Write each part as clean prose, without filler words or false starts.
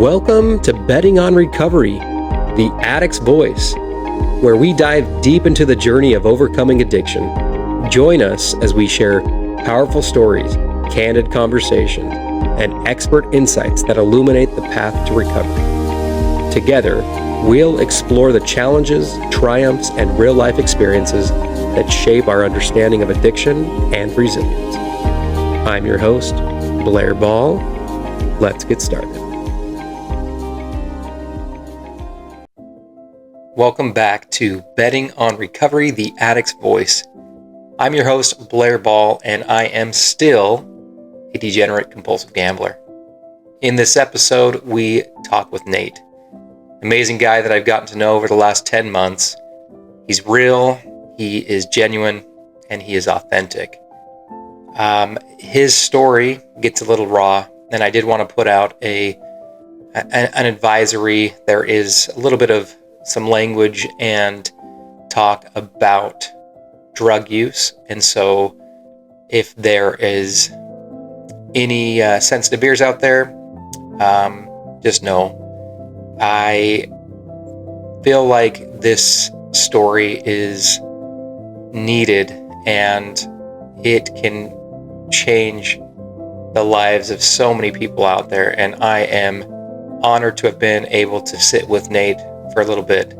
Welcome to Betting on Recovery, the Addict's Voice, where we dive deep into the journey of overcoming addiction. Join us as we share powerful stories, candid conversation, and expert insights that illuminate the path to recovery. Together, we'll explore the challenges, triumphs, and real-life experiences that shape our understanding of addiction and resilience. I'm your host, Blair Ball. Let's get started. Welcome back to Betting on Recovery, the Addict's Voice. I'm your host, Blair Ball, and I am still a degenerate compulsive gambler. In this episode, we talk with Nate, amazing guy that I've gotten to know over the last 10 months. He's real, he is genuine, and he is authentic. His story gets a little raw, and I did want to put out an advisory. There is a little bit of some language and talk about drug use, and so if there is any sensitive ears out there, just know I feel like this story is needed and it can change the lives of so many people out there, and I am honored to have been able to sit with Nate for a little bit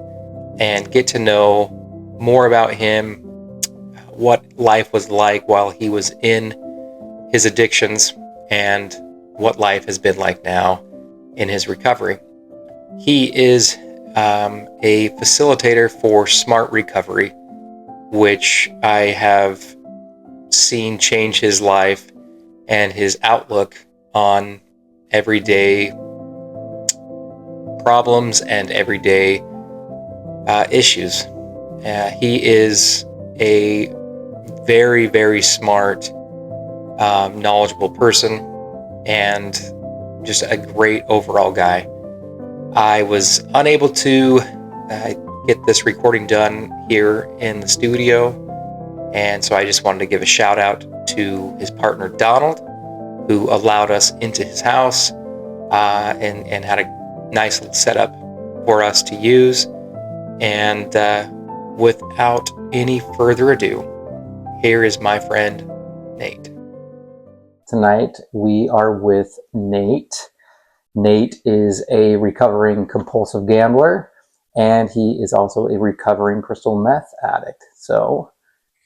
and get to know more about him, what life was like while he was in his addictions, and what life has been like now in his recovery. He is a facilitator for Smart Recovery, which I have seen change his life and his outlook on everyday problems and everyday issues. He is a very, very smart, knowledgeable person and just a great overall guy. I was unable to get this recording done here in the studio, and so I just wanted to give a shout out to his partner Donald, who allowed us into his house and had a nice little setup for us to use. And without any further ado, here is my friend Nate. Tonight we are with Nate. Nate is a recovering compulsive gambler, and he is also a recovering crystal meth addict. So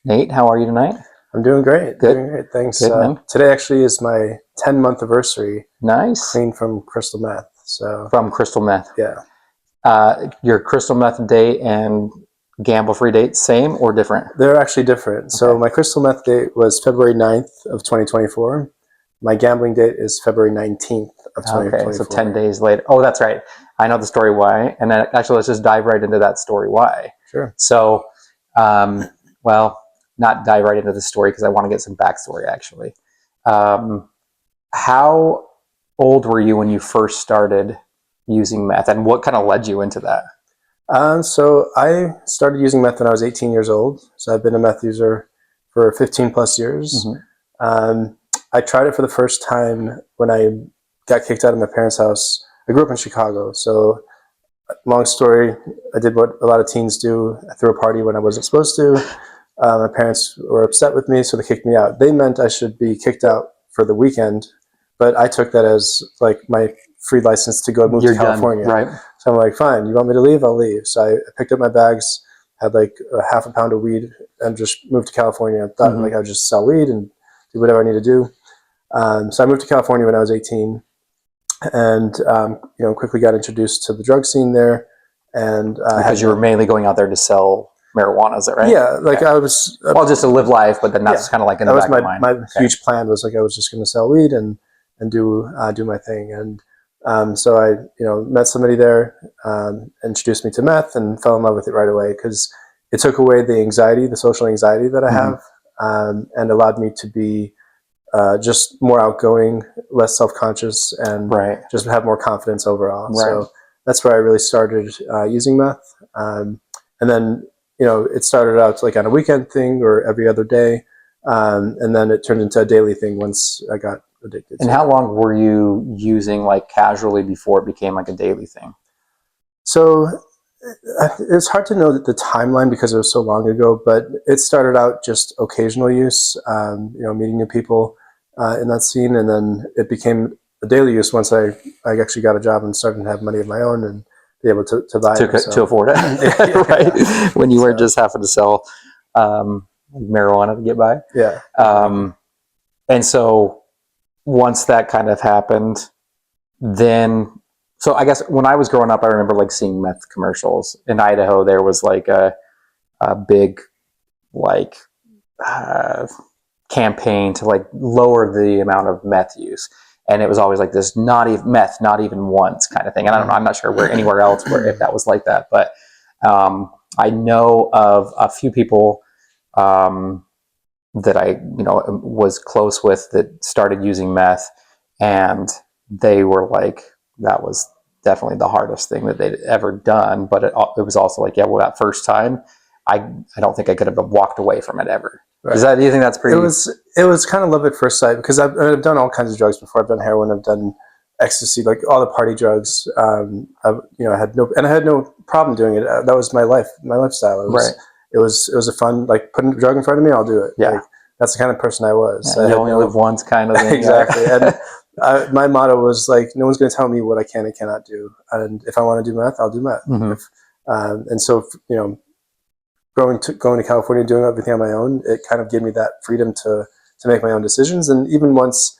Nate, how are you tonight? I'm doing great. Good. Doing great. Thanks. Good, today actually is my 10-month anniversary. Nice. Clean from crystal meth. So From crystal meth. yeah. Your crystal meth date and gamble-free date, same or different? They're actually different. Okay. So my crystal meth date was February 9th of 2024. My gambling date is February 19th of 2024. Okay, so 10 days later. Oh, that's right. I know the story why. And then actually, let's just dive right into that story why. Sure. So, well, not dive right into the story because I want to get some backstory, actually. How old were you when you first started using meth, and what kind of led you into that? So I started using meth when I was 18 years old. So I've been a meth user for 15 plus years. Mm-hmm. I tried it for the first time when I got kicked out of my parents' house. I grew up in Chicago, so long story, I did what a lot of teens do. I threw a party when I wasn't supposed to. My parents were upset with me, so they kicked me out. They meant I should be kicked out for the weekend, but I took that as like my free license to go move to California. Done, right? So I'm like, fine, you want me to leave? I'll leave. So I picked up my bags, had like a half a pound of weed, and just moved to California. I thought like I would just sell weed and do whatever I need to do. So I moved to California when I was 18, and quickly got introduced to the drug scene there. And because you were mainly going out there to sell marijuana, is that right? Yeah, like I was just to live life, but then that's kind of like in the back of my mind. My huge plan was like I was just going to sell weed and do my thing. And so I met somebody there, introduced me to meth, and fell in love with it right away because it took away the anxiety, the social anxiety that I have, and allowed me to be just more outgoing, less self-conscious, and just have more confidence overall. Right. So that's where I really started using meth. And then, it started out like on a weekend thing or every other day. And then it turned into a daily thing once I got addicted. And how long were you using like casually before it became like a daily thing? So it's hard to know the timeline because it was so long ago, but it started out just occasional use, meeting new people in that scene, and then it became a daily use once I actually got a job and started to have money of my own and be able to buy it. To afford it, right? Yeah. When you weren't just having to sell marijuana to get by. Yeah. And so once that kind of happened, then... So I guess when I was growing up, I remember like seeing meth commercials. In Idaho, there was like a big like campaign to like lower the amount of meth use. And it was always like this not even once kind of thing. And I don't know, I'm not sure where anywhere else if that was like that. But I know of a few people that I was close with that started using meth, and they were like, that was definitely the hardest thing that they'd ever done. But it was also like, that first time, I don't think I could have walked away from it ever. Right. Do you think that's pretty? It was kind of love at first sight, because I've done all kinds of drugs before. I've done heroin, I've done ecstasy, like all the party drugs. I had no problem doing it. That was my lifestyle. It was a fun, like, put a drug in front of me, I'll do it. Yeah. Like, that's the kind of person I was. Yeah, you only live once kind of thing. Exactly. And my motto was like, no one's going to tell me what I can and cannot do. And if I want to do meth, I'll do meth. Mm-hmm. And so, going to California, doing everything on my own, it kind of gave me that freedom to make my own decisions. And even once,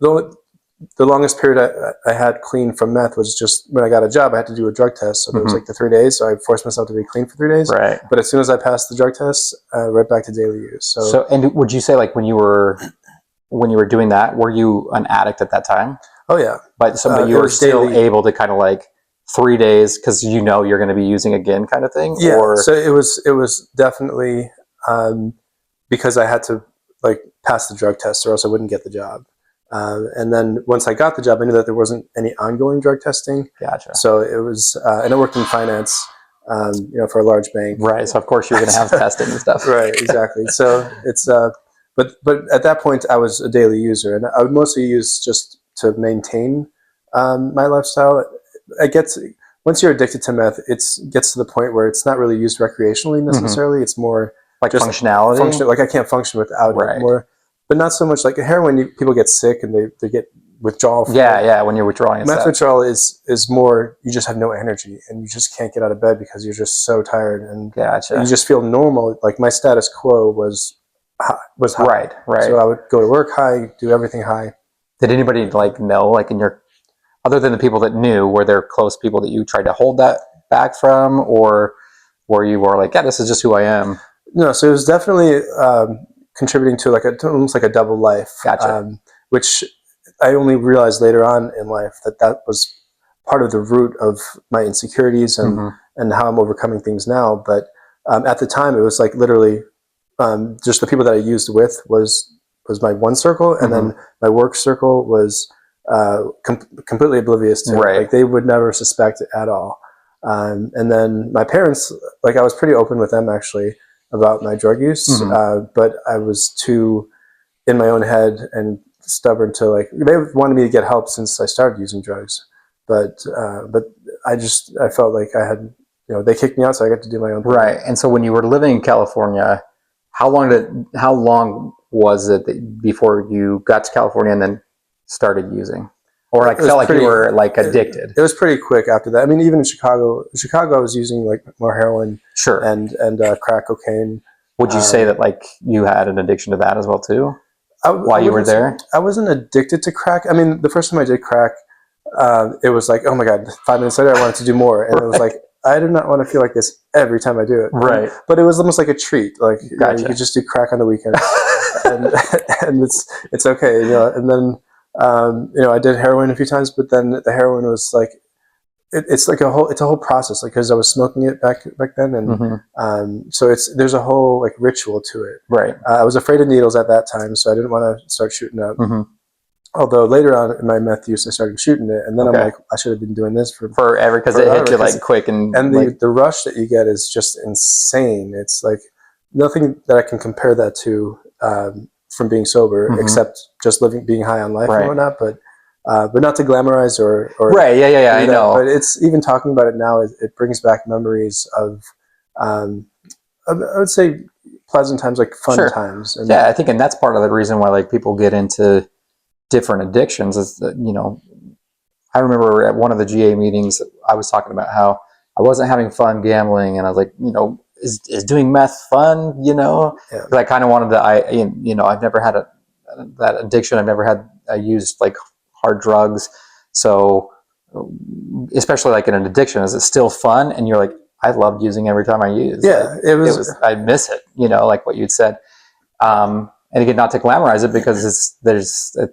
the longest period I had clean from meth was just when I got a job. I had to do a drug test, so there was like the 3 days. So I forced myself to be clean for 3 days. Right. But as soon as I passed the drug test, right back to daily use. So, and would you say, like, when you were doing that, were you an addict at that time? Oh yeah. But you were still able to kind of like 3 days because you're going to be using again, kind of thing. Yeah. Or... So it was definitely because I had to like pass the drug test, or else I wouldn't get the job. And then once I got the job, I knew that there wasn't any ongoing drug testing. Gotcha. So it was, and I worked in finance, for a large bank. Right. So of course you're going to have testing and stuff. Right. Exactly. So it's, but at that point I was a daily user, and I would mostly use just to maintain my lifestyle. Once you're addicted to meth, it gets to the point where it's not really used recreationally necessarily. It's more like just functionality. Like I can't function without it. More. But not so much like heroin. People get sick and they get withdrawal. Yeah, when you're withdrawing. Meth withdrawal is more, you just have no energy and you just can't get out of bed because you're just so tired, and you just feel normal. Like my status quo was high. Right. So I would go to work high, do everything high. Did anybody like know, like in your, other than the people that knew, were there close people that you tried to hold that back from, or were you more like, yeah, this is just who I am? No, so it was definitely contributing to almost like a double life. Gotcha. Which I only realized later on in life that was part of the root of my insecurities and how I'm overcoming things now. But at the time, it was like literally just the people that I used with was my one circle, and then my work circle was completely oblivious to it. Like they would never suspect it at all. And then my parents, like I was pretty open with them actually about my drug use, but I was too in my own head and stubborn to like, they wanted me to get help since I started using drugs. But I felt like I had, they kicked me out, so I got to do my own thing. Right. And so when you were living in California, how long was it before you got to California and then started using? Or like felt like you were like addicted? It was pretty quick after that. I mean, even in Chicago I was using like more heroin, and crack cocaine. Would you say that like you had an addiction to that as well too? While you were there? I wasn't addicted to crack. I mean, the first time I did crack, it was like, oh my God, 5 minutes later I wanted to do more. And it was like, I do not want to feel like this every time I do it. Right. But it was almost like a treat. Like you could just do crack on the weekend, and it's okay. And then I did heroin a few times, but then the heroin was like, it's a whole process, like, because I was smoking it back then, and so there's a whole like ritual to it. Right. I was afraid of needles at that time, so I didn't want to start shooting up. Although later on in my meth use, I started shooting it, and then I'm like, I should have been doing this forever, because it hit you like quick, and the rush that you get is just insane. It's like nothing that I can compare that to from being sober, Mhm. except just being high on life Right. and whatnot. But not to glamorize or Right. Yeah. I do that. know. But it's even talking about it now. It brings back memories of, I would say, pleasant times, like fun Sure. times. And Yeah, I think, and that's part of the reason why like people get into different addictions is that, I remember at one of the GA meetings, I was talking about how I wasn't having fun gambling, and I was like, is doing meth fun? Yeah. Because I kind of wanted to. I've never had that addiction. I've never had used like hard drugs, so especially like in an addiction, is it still fun? And you're like, I loved using every time I used. Yeah, Like, it was. I miss it. Like what you'd said. And again, not to glamorize it because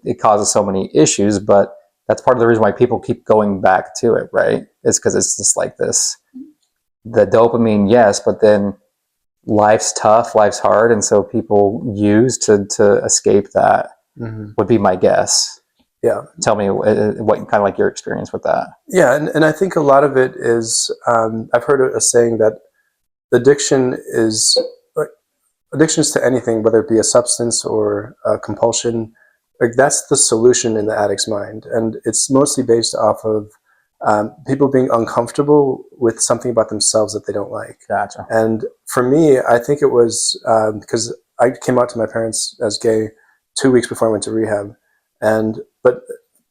it causes so many issues, but that's part of the reason why people keep going back to it, right? It's because it's just like this, the dopamine, yes, but then life's tough, life's hard, and so people use to escape that. Mhm. Would be my guess. Yeah. Tell me what kind of like your experience with that. Yeah, and I think a lot of it is, I've heard a saying that addiction is like addictions to anything, whether it be a substance or a compulsion, like that's the solution in the addict's mind, and it's mostly based off of people being uncomfortable with something about themselves that they don't like. Gotcha. And for me, I think it was because I came out to my parents as gay 2 weeks before I went to rehab, but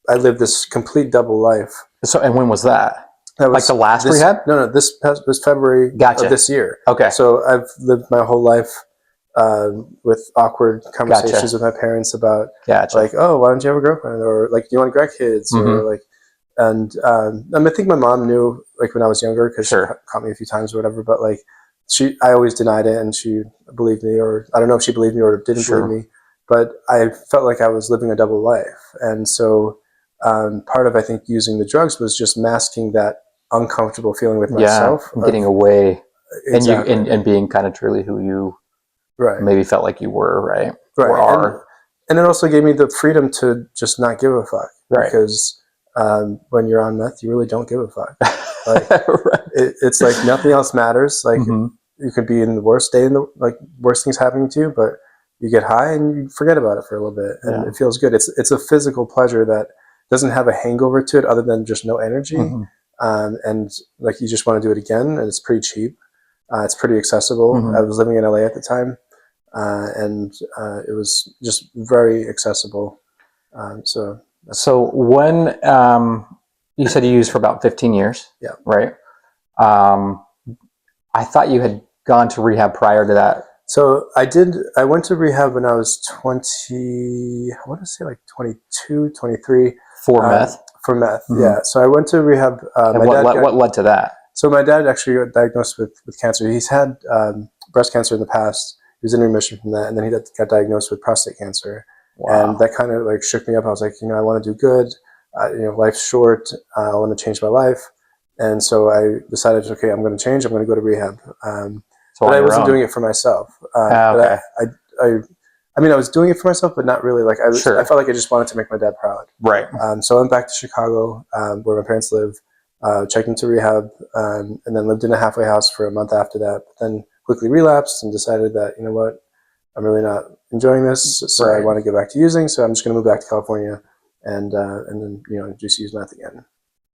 I lived this complete double life. So, and when was that? That was like the last rehab? No, this February Gotcha. of this year. Okay. So I've lived my whole life with awkward conversations Gotcha. with my parents about Gotcha. like, oh, why don't you have a girlfriend, or like, do you want grandkids, or like, and I think my mom knew like when I was younger because Sure. she caught me a few times or whatever, but like I always denied it, and she believed me, or I don't know if she believed me or didn't Sure. believe me, but I felt like I was living a double life, and so part of I think using the drugs was just masking that uncomfortable feeling with myself, and getting away, exactly. and being kind of truly who you right. maybe felt like you were, right? Right. Or are. And it also gave me the freedom to just not give a fuck. Right. Because when you're on meth, you really don't give a fuck. Like, right. It's like nothing else matters. Like you could be in the worst day, worst things happening to you, but you get high and you forget about it for a little bit, and it feels good. It's a physical pleasure that doesn't have a hangover to it, other than just no energy. And like you just want to do it again, and it's pretty cheap. It's pretty accessible. I was living in LA at the time. And it was just very accessible. So when you said you used for about 15 years, yeah, right? I thought you had gone to rehab prior to that. So I did. I went to rehab when I was 20. I want to say like 22, 23. For meth? For meth, yeah. So I went to rehab. And what led to that? So my dad actually got diagnosed with cancer. He's had breast cancer in the past. He was in remission from that, and then he got diagnosed with prostate cancer. Wow. And that kind of like shook me up. I was like, I want to do good. Life's short. I want to change my life. And so I decided, okay, I'm going to change. I'm going to go to rehab. But I wasn't doing it for myself. Okay. I mean, I was doing it for myself, but not really. Like I felt like I just wanted to make my dad proud. Right. So I went back to Chicago, where my parents live, checked into rehab, and then lived in a halfway house for a month after that. But then quickly relapsed and decided that, you know what, I'm really not enjoying this. So I want to get back to using. So I'm just going to move back to California and then, just use meth again.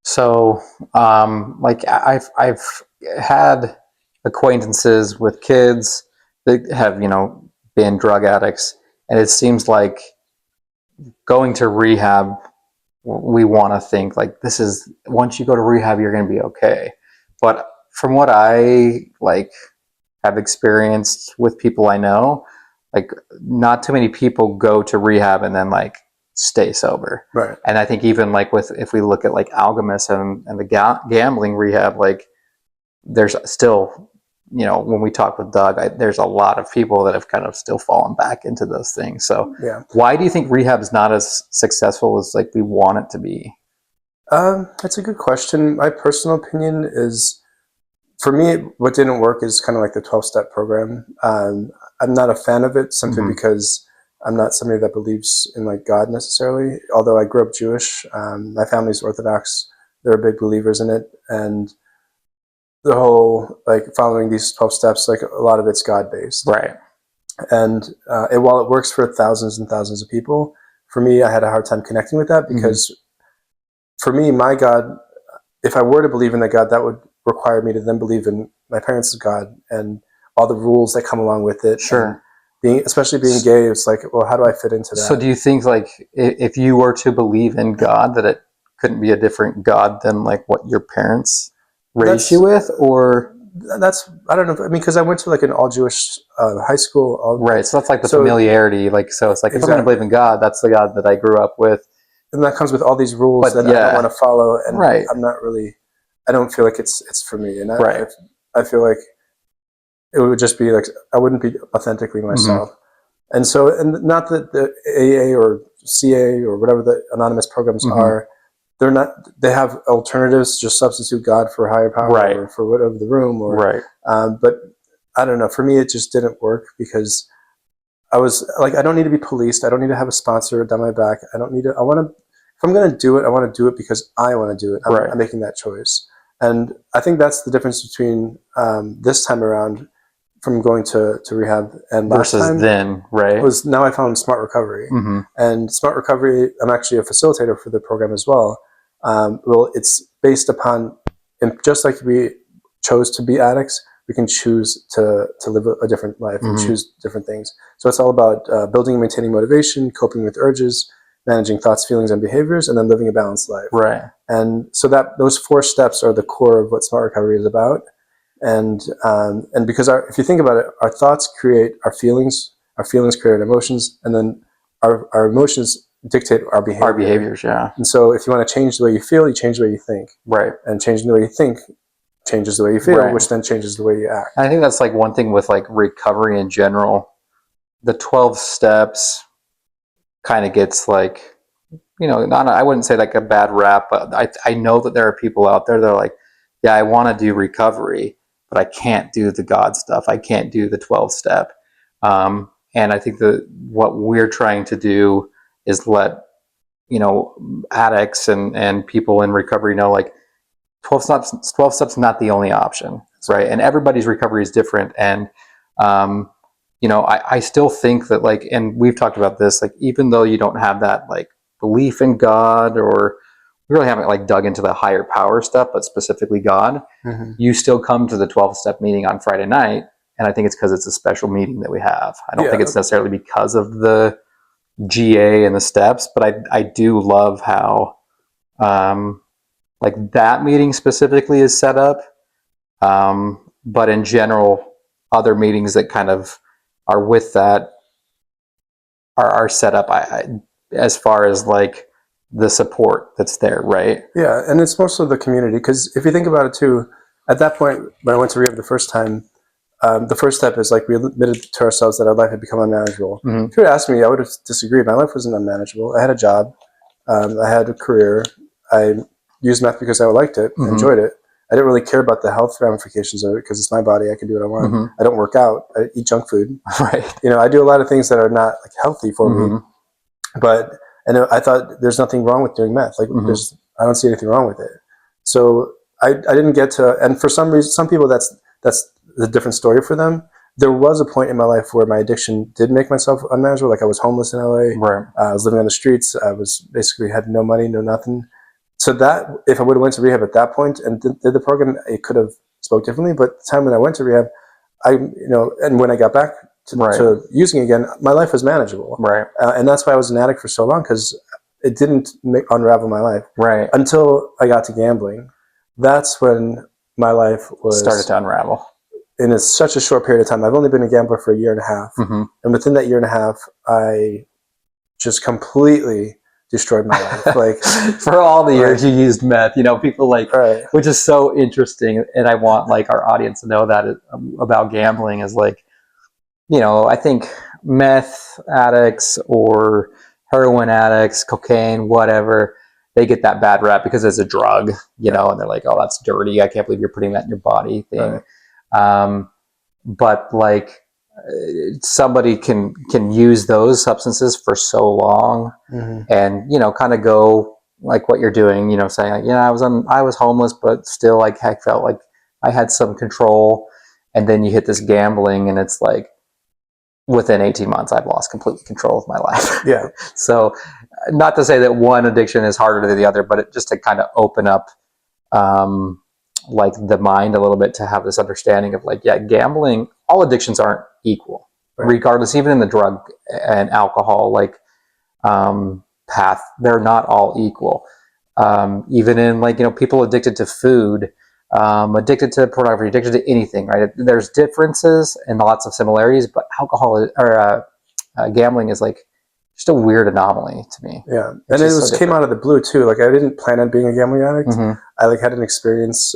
So, like I've had acquaintances with kids that have, been drug addicts, and it seems like going to rehab, we want to think like this is, once you go to rehab, you're going to be okay. But from what I have experienced with people I know, like not too many people go to rehab and then stay sober. Right. And I think even if we look at Alchemist and the gambling rehab, there's still, when we talk with Doug, there's a lot of people that have kind of still fallen back into those things. So why do you think rehab is not as successful as we want it to be? That's a good question. My personal opinion is, for me, what didn't work is kind of like the 12-step program. I'm not a fan of it simply because I'm not somebody that believes in God necessarily. Although I grew up Jewish, my family's Orthodox. They're big believers in it, and the whole following these 12 steps, a lot of it's God based. Right. And while it works for thousands and thousands of people, for me, I had a hard time connecting with that because for me, my God, if I were to believe in a God, that would require me to then believe in my parents' God and all the rules that come along with it. Sure. Especially being gay, it's like, well, how do I fit into that? So do you think like if you were to believe in God, that it couldn't be a different God than like what your parents raised you with? Or I don't know. I mean, because I went to like an all Jewish high school. Right. So that's like the familiarity. Like, so it's like, if I'm going to believe in God, that's the God that I grew up with. And that comes with all these rules that I don't want to follow. And I'm not really, I don't feel like it's for me. And I feel like it would just be like, I wouldn't be authentically myself. And so, and not that the AA or CA or whatever the anonymous programs are, they're not, they have alternatives, just substitute God for higher power or for whatever the room or, but I don't know, for me, it just didn't work because I was like, I don't need to be policed. I don't need to have a sponsor down my back. I don't need to, if I'm going to do it, I want to do it because I want to do it. I'm making that choice. And I think that's the difference between this time around from going to rehab and last time then, was now I found Smart Recovery. And Smart Recovery, I'm actually a facilitator for the program as well. Well, it's based upon, and just like we chose to be addicts, we can choose to live a different life and choose different things. So it's all about building and maintaining motivation, coping with urges, managing thoughts, feelings, and behaviors, and then living a balanced life. And so that those 4 steps are the core of what Smart Recovery is about. And because if you think about it, our thoughts create our feelings create our emotions, and then our emotions dictate our behavior. Our behaviors, And so if you want to change the way you feel, you change the way you think. And changing the way you think changes the way you feel, which then changes the way you act. I think that's like one thing with like recovery in general. The 12 steps kind of gets like, you know, I wouldn't say like a bad rap, but I know that there are people out there that are like, yeah, I want to do recovery, but I can't do the God stuff. I can't do the 12 step. And I think that what we're trying to do is let, you know, addicts and people in recovery know like 12 steps not the only option, right? And everybody's recovery is different. And, you know, I still think that like, and we've talked about this, like, even though you don't have that like belief in God, or we really haven't like dug into the higher power stuff, but specifically God, you still come to the 12-step meeting on Friday night. And I think it's because it's a special meeting that we have. I don't think it's necessarily because of the GA and the steps, but I do love how, like that meeting specifically is set up. But in general, other meetings that kind of are with that are set up as far as like the support that's there, right? Yeah, and it's mostly the community, because if you think about it too, at that point when I went to rehab the first time, the first step is like we admitted to ourselves that our life had become unmanageable. If you would ask me, I would have disagreed. My life wasn't unmanageable. I had a job, I had a career, I used meth because I liked it, enjoyed it. I didn't really care about the health ramifications of it because it's my body. I can do what I want. I don't work out. I eat junk food. You know, I do a lot of things that are not like healthy for me. But I thought there's nothing wrong with doing meth. Like I don't see anything wrong with it. So I didn't get to. And for some reason, some people that's a different story for them. There was a point in my life where my addiction did make myself unmanageable. Like I was homeless in LA. I was living on the streets. I was basically had no money, no nothing. So that if I would have went to rehab at that point and did the program, it could have spoke differently. But the time when I went to rehab, and when I got back to using again, my life was manageable. And that's why I was an addict for so long, because it didn't unravel my life. Until I got to gambling. That's when my life started to unravel. In such a short period of time. I've only been a gambler for a year and a half. And within that year and a half, I just completely destroyed my life. Like for all the years you used meth, you know, people like, which is so interesting. And I want like our audience to know that about gambling is like, you know, I think meth addicts or heroin addicts, cocaine, whatever, they get that bad rap because it's a drug, you know, and they're like, oh, that's dirty. I can't believe you're putting that in your body thing. But like somebody can use those substances for so long and, you know, kind of go like what you're doing, you know, saying like, yeah, I was homeless, but still like I felt like I had some control. And then you hit this gambling and it's like, within 18 months, I've lost completely control of my life. Yeah. So not to say that one addiction is harder than the other, but just to kind of open up like the mind a little bit, to have this understanding of like, yeah, gambling, all addictions aren't equal, right? Regardless, even in the drug and alcohol, like path, they're not all equal. Even in like, people addicted to food, addicted to pornography, addicted to anything, right? There's differences and lots of similarities, but alcohol or gambling is like just a weird anomaly to me. Yeah, and it was came out of the blue too. Like I didn't plan on being a gambling addict. I like had an experience.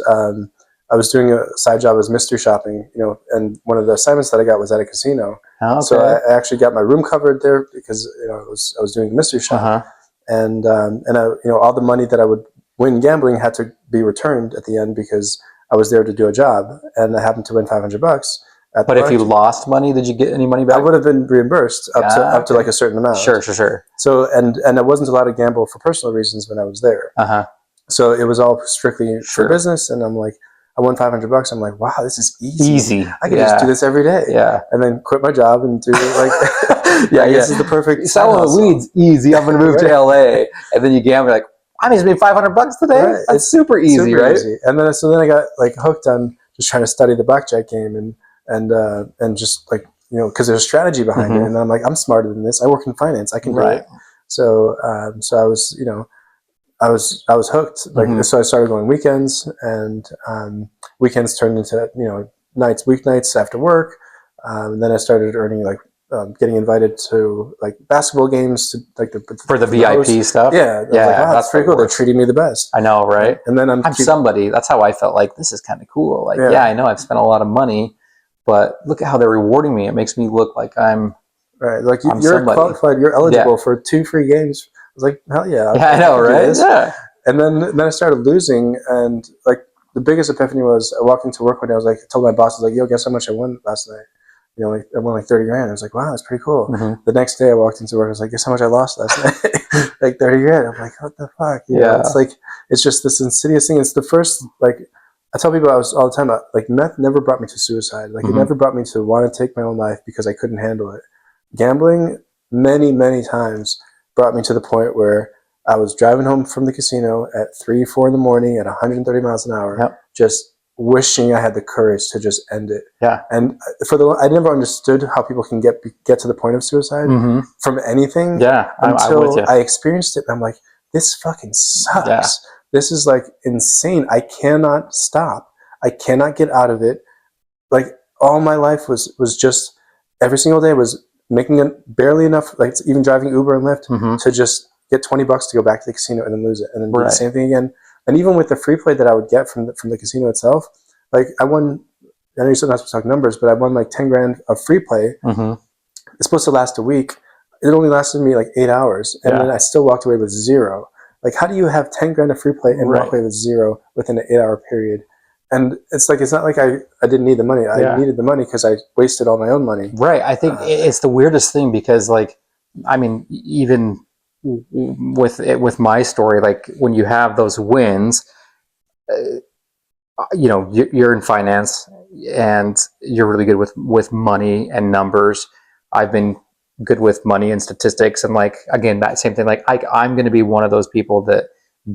I was doing a side job as mystery shopping, and one of the assignments that I got was at a casino. Okay. So I actually got my room covered there because I was doing the mystery shop, and all the money that I would win gambling had to be returned at the end because I was there to do a job, and I happened to win $500. But if you lost money, did you get any money back? I would have been reimbursed up to like a certain amount. Sure. So and I wasn't allowed to gamble for personal reasons when I was there. So it was all strictly for business, and I'm like, I won $500. I'm like, wow, this is easy. I can just do this every day. Yeah. And then quit my job and do like, this is the perfect. Selling the weeds easy. I'm gonna move to LA, and then you gamble like, I just made $500 today. Right. That's super easy, right? Easy. And then I got like hooked on just trying to study the blackjack game and just like, because there's a strategy behind it. And then I'm like, I'm smarter than this. I work in finance. I can do it. So I was, I was hooked. Like, so I started going weekends, and weekends turned into, weeknights after work. And then I started earning like, getting invited to like basketball games, to like for the VIP stuff. Yeah. Like, wow, that's pretty cool. They're treating me the best. I know, right? And then I'm somebody. That's how I felt. Like, this is kind of cool. Like, I know I've spent a lot of money, but look at how they're rewarding me. It makes me look like I'm right. Like you're qualified. You're eligible for 2 free games. I was like, hell yeah. I know, right? Yeah. And then I started losing, and like the biggest epiphany was I walked into work one day. I was like, I told my boss, I was like, yo, guess how much I won last night? Like I won like $30,000. I was like, wow, that's pretty cool. The next day I walked into work, I was like, guess how much I lost last night? Like $30,000. I'm like, what the fuck? It's like, it's just this insidious thing. It's the first, like, I tell people all the time, like meth never brought me to suicide. Like it never brought me to want to take my own life because I couldn't handle it. Gambling many, many times brought me to the point where I was driving home from the casino at 3, 4 in the morning at 130 miles an hour, just wishing I had the courage to just end it. Yeah. And I never understood how people can get to the point of suicide from anything. Yeah. Until I experienced it, and I'm like, this fucking sucks. Yeah. This is like insane. I cannot stop. I cannot get out of it. Like all my life was just every single day was making barely enough, like even driving Uber and Lyft to just get $20 to go back to the casino and then lose it and then do the same thing again. And even with the free play that I would get from the casino itself, like I won, I know you're not supposed to talk numbers, but I won like $10,000 of free play. It's supposed to last a week. It only lasted me like 8 hours. And then I still walked away with zero. Like, how do you have $10,000 of free play and walk away with zero within an 8-hour period? And it's like, it's not like I didn't need the money. I needed the money because I wasted all my own money. Right. I think it's the weirdest thing because, like, I mean, even with my story, like when you have those wins, you're in finance and you're really good with money and numbers. I've been good with money and statistics, and like again that same thing. Like I'm going to be one of those people that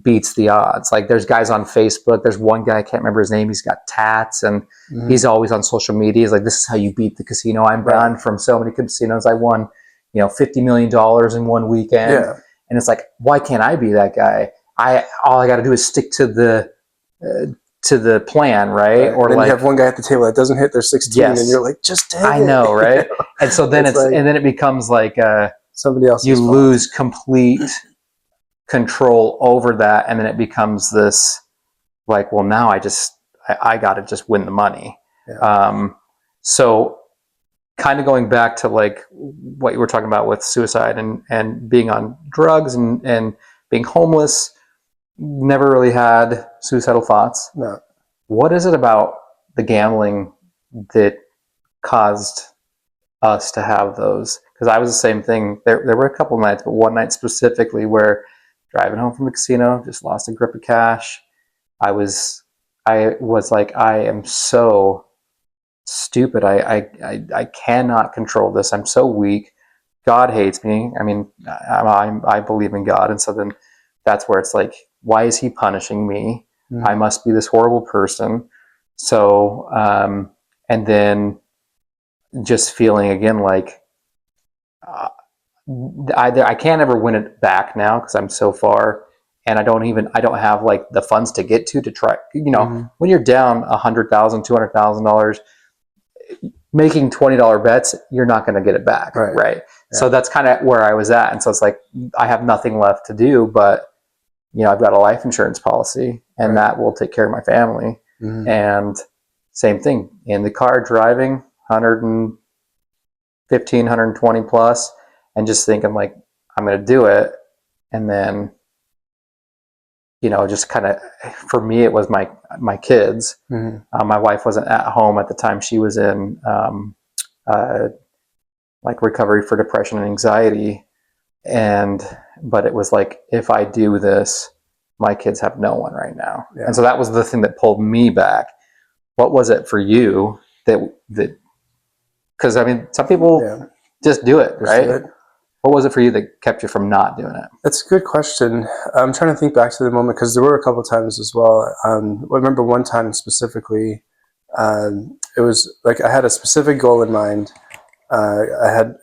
beats the odds. Like there's guys on Facebook. There's one guy, I can't remember his name. He's got tats and he's always on social media. He's like, this is how you beat the casino. I'm banned from so many casinos. I won, $50 million in one weekend. Yeah. And it's like, why can't I be that guy? All I got to do is stick to the plan, right? Or then like you have one guy at the table that doesn't hit their 16, and you're like, just take it. I know, right? And so then and then it becomes like somebody else. You lose complete control over that, and then it becomes this like, well, now I got to just win the money. Yeah. So kind of going back to like what you were talking about with suicide and being on drugs and being homeless. Never really had suicidal thoughts. No. What is it about the gambling that caused us to have those? Because I was the same thing. There were a couple nights, but one night specifically where driving home from the casino, just lost a grip of cash. I was like, I am so stupid. I cannot control this. I'm so weak. God hates me. I mean, I believe in God. And so then that's where it's like, why is he punishing me? Mm-hmm. I must be this horrible person. So, and then just feeling again like, I can't ever win it back now because I'm so far, and I don't have like the funds to get to try. When you're down $100,000, $200,000, making $20 bets, you're not going to get it back, right? Yeah. So that's kind of where I was at, and so it's like I have nothing left to do, but I've got a life insurance policy, and that will take care of my family. Mm-hmm. And same thing in the car driving 115, 120 plus. And just thinking like, I'm going to do it. And then, just kind of, for me, it was my kids. Mm-hmm. My wife wasn't at home at the time. She was in like recovery for depression and anxiety. But it was like, if I do this, my kids have no one right now. Yeah. And so that was the thing that pulled me back. What was it for you that, because I mean, some people just do it, right? Do it. What was it for you that kept you from not doing it? That's a good question. I'm trying to think back to the moment because there were a couple of times as well. I remember one time specifically, it was like I had a specific goal in mind. I had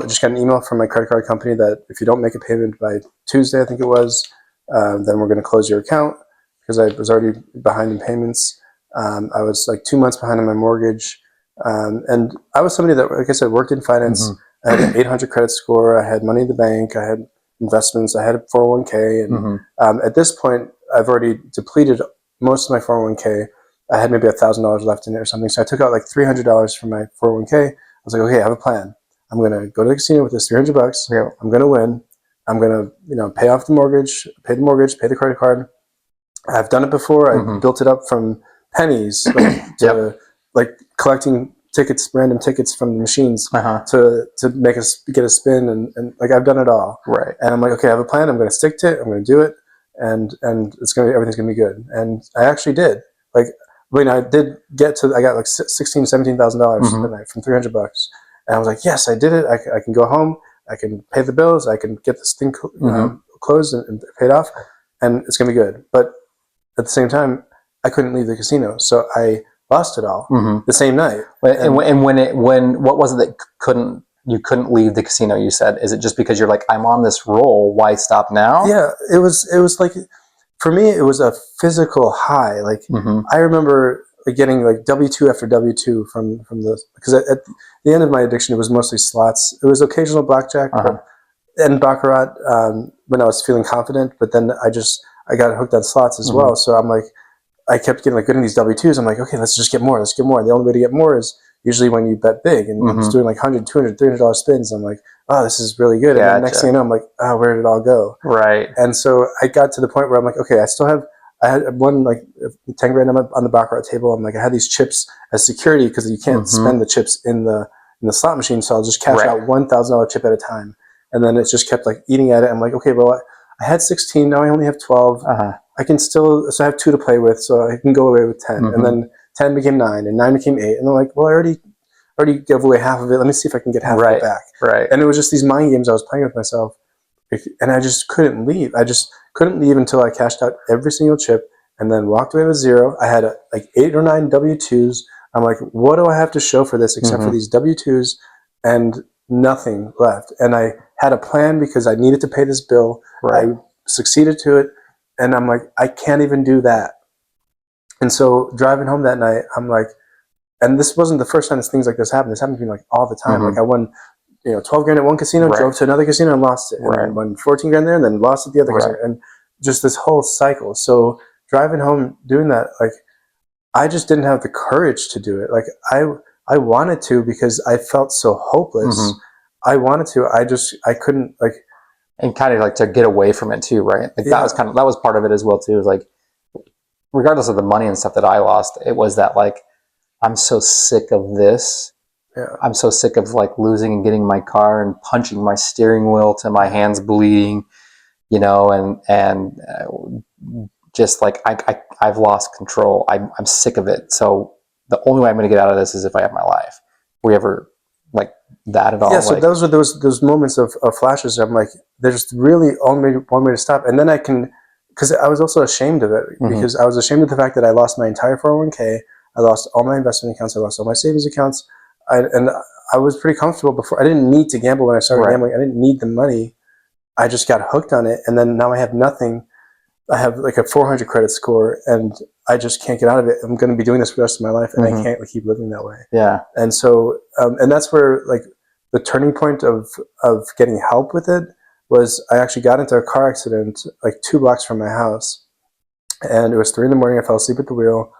just got an email from my credit card company that if you don't make a payment by Tuesday, I think it was, then we're going to close your account because I was already behind in payments. I was like 2 months behind on my mortgage. And I was somebody that, like I said, worked in finance. Mm-hmm. I had an 800 credit score. I had money in the bank. I had investments. I had a 401k. And at this point, I've already depleted most of my 401k. I had maybe $1,000 left in it or something. So I took out like $300 from my 401k. I was like, okay, I have a plan. I'm going to go to the casino with this $300. Yeah. I'm going to win. I'm going to, pay off the mortgage, pay the credit card. I've done it before. I built it up from pennies to like collecting random tickets from the machines to make us get a spin, and like I've done it all. Right. And I'm like, okay, I have a plan. I'm going to stick to it. I'm going to do it, and everything's going to be good. And I actually did. Like when I did I got like $16,000, $17,000 from $300, and I was like, yes, I did it. I can go home. I can pay the bills. I can get this thing closed and paid off, and it's going to be good. But at the same time, I couldn't leave the casino, so I lost it all the same night. And what was it that you couldn't leave the casino? You said, is it just because you're like, I'm on this roll, why stop now? Yeah, it was like, for me, it was a physical high. Like I remember getting like W2 after W2 from because at the end of my addiction, it was mostly slots. It was occasional blackjack and baccarat when I was feeling confident, but then I got hooked on slots as well. So I'm like, I kept getting these W2s. I'm like, okay, let's just get more. Let's get more. And the only way to get more is usually when you bet big. And I was doing like $100, $200, $300 spins. I'm like, oh, this is really good. And then next thing you know, I'm like, oh, where did it all go? Right. And so I got to the point where I'm like, okay, I had one like 10 grand on the baccarat table. I'm like, I had these chips as security because you can't spend the chips in the slot machine. So I'll just cash out $1,000 chip at a time. And then it just kept like eating at it. I'm like, okay, well, I had 16. Now I only have 12. I can so I have 2 to play with, so I can go away with 10. And then 10 became 9, and 9 became 8. And I'm like, well, I already gave away half of it. Let me see if I can get half of it back. Right. And it was just these mind games I was playing with myself. And I just couldn't leave. I just couldn't leave until I cashed out every single chip and then walked away with 0. I had like 8 or 9 W2s. I'm like, what do I have to show for this except for these W2s and nothing left? And I had a plan because I needed to pay this bill. Right. I succeeded to it. And I'm like, I can't even do that. And so driving home that night, I'm like, and this wasn't the first time things like this happened. This happened to me like all the time. Like I won, 12 grand at one casino, drove to another casino and lost it. And then won 14 grand there and then lost at the other casino. And just this whole cycle. So driving home, doing that, like I just didn't have the courage to do it. Like I wanted to because I felt so hopeless. I wanted to, I couldn't like. And kind of like to get away from it too, right? Like that was part of it as well too. It was like, regardless of the money and stuff that I lost, it was that like, I'm so sick of this. Yeah. I'm so sick of like losing and getting in my car and punching my steering wheel to my hands bleeding, and just like I've lost control. I'm sick of it. So the only way I'm going to get out of this is if I have my life. Were you ever like that at all? Yeah, so like, those are those moments of flashes. I'm like, there's really only one way to stop. And then I can, because I was also ashamed of it, because I was ashamed of the fact that I lost my entire 401k. I lost all my investment accounts. I lost all my savings accounts. And I was pretty comfortable before. I didn't need to gamble when I started gambling. I didn't need the money. I just got hooked on it. And then now I have nothing. I have like a 400 credit score, and I just can't get out of it. I'm going to be doing this for the rest of my life, and I can't keep living that way. Yeah. And so, and that's where like the turning point of getting help with it was I actually got into a car accident like 2 blocks from my house, and it was 3 a.m. I fell asleep at the wheel,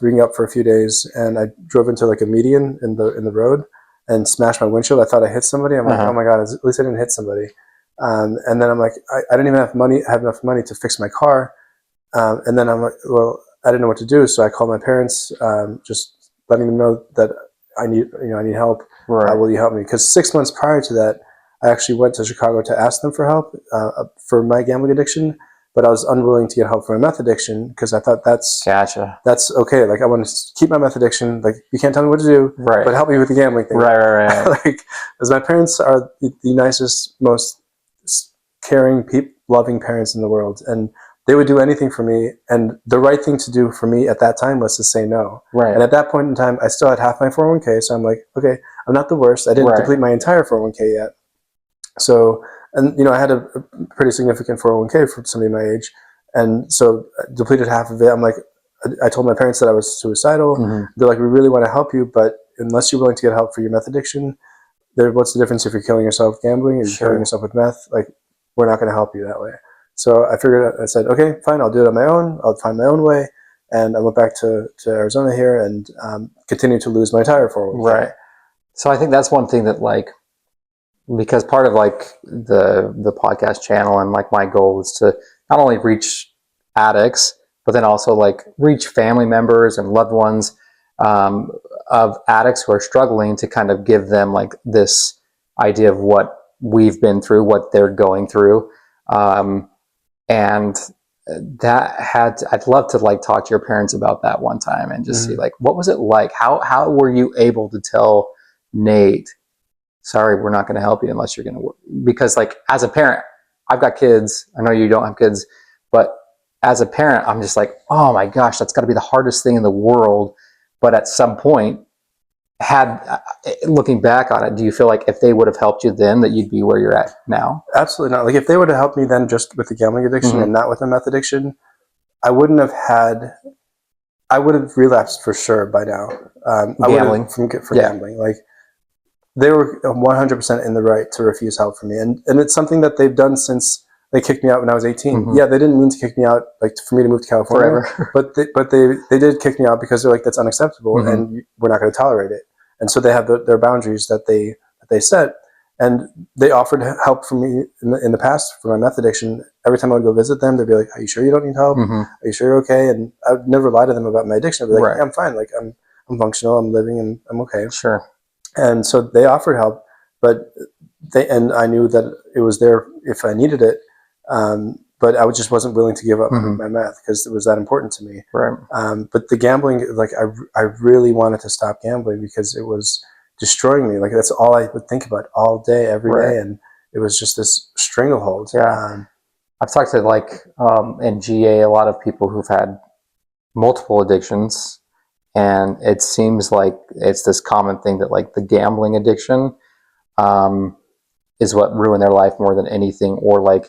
being up for a few days, and I drove into like a median in the road and smashed my windshield. I thought I hit somebody. I'm like, oh my God, at least I didn't hit somebody. And then I'm like, I didn't even have enough money to fix my car. And then I'm like, well, I didn't know what to do. So I called my parents, just letting them know that I need help. Will you help me? Because 6 months prior to that, I actually went to Chicago to ask them for help, for my gambling addiction, but I was unwilling to get help for my meth addiction because I thought that's okay. Like I want to keep my meth addiction. Like you can't tell me what to do, but help me with the gambling thing. Right. Like, because my parents are the nicest, most caring, loving parents in the world, and they would do anything for me. And the right thing to do for me at that time was to say no. And at that point in time, I still had half my 401k, so I'm like, okay, I'm not the worst. I didn't deplete my entire 401k yet. So, and I had a pretty significant 401k for somebody my age, and so I depleted half of it. I'm like, I told my parents that I was suicidal. They're like, we really want to help you, but unless you're willing to get help for your meth addiction, what's the difference if you're killing yourself gambling or you're killing yourself with meth? Like, we're not going to help you that way. So I said, okay, fine, I'll do it on my own. I'll find my own way. And I went back to Arizona here and continued to lose my entire 401k. Right. So I think that's one thing that like, because part of like the podcast channel and like my goal is to not only reach addicts, but then also like reach family members and loved ones of addicts who are struggling, to kind of give them like this idea of what we've been through, what they're going through. And I'd love to like talk to your parents about that one time and just see like, what was it like? How were you able to tell Nate, sorry, we're not going to help you unless you're going to work? Because like as a parent, I've got kids. I know you don't have kids, but as a parent, I'm just like, oh my gosh, that's got to be the hardest thing in the world. But at some point, looking back on it, do you feel like if they would have helped you then, that you'd be where you're at now? Absolutely not. Like if they would have helped me then just with the gambling addiction and not with the meth addiction, I would have relapsed for sure by now. Gambling? Gambling. Like they were 100% in the right to refuse help from me. And it's something that they've done since they kicked me out when I was 18. Yeah, they didn't mean to kick me out like for me to move to California. Forever. but they did kick me out because they're like, that's unacceptable and we're not going to tolerate it. And so they have their boundaries that they set. And they offered help for me in the past for my meth addiction. Every time I would go visit them, they'd be like, are you sure you don't need help? Are you sure you're okay? And I would never lie to them about my addiction. I'd be like, yeah, I'm fine. Like I'm functional, I'm living, and I'm okay. Sure. And so they offered help, but I knew that it was there if I needed it. But I just wasn't willing to give up my meth because it was that important to me. Right. But the gambling, like I really wanted to stop gambling because it was destroying me. Like that's all I would think about all day, every day. And it was just this stranglehold. Yeah. I've talked to like, in GA, a lot of people who've had multiple addictions, and it seems like it's this common thing that like the gambling addiction, is what ruined their life more than anything. Or like,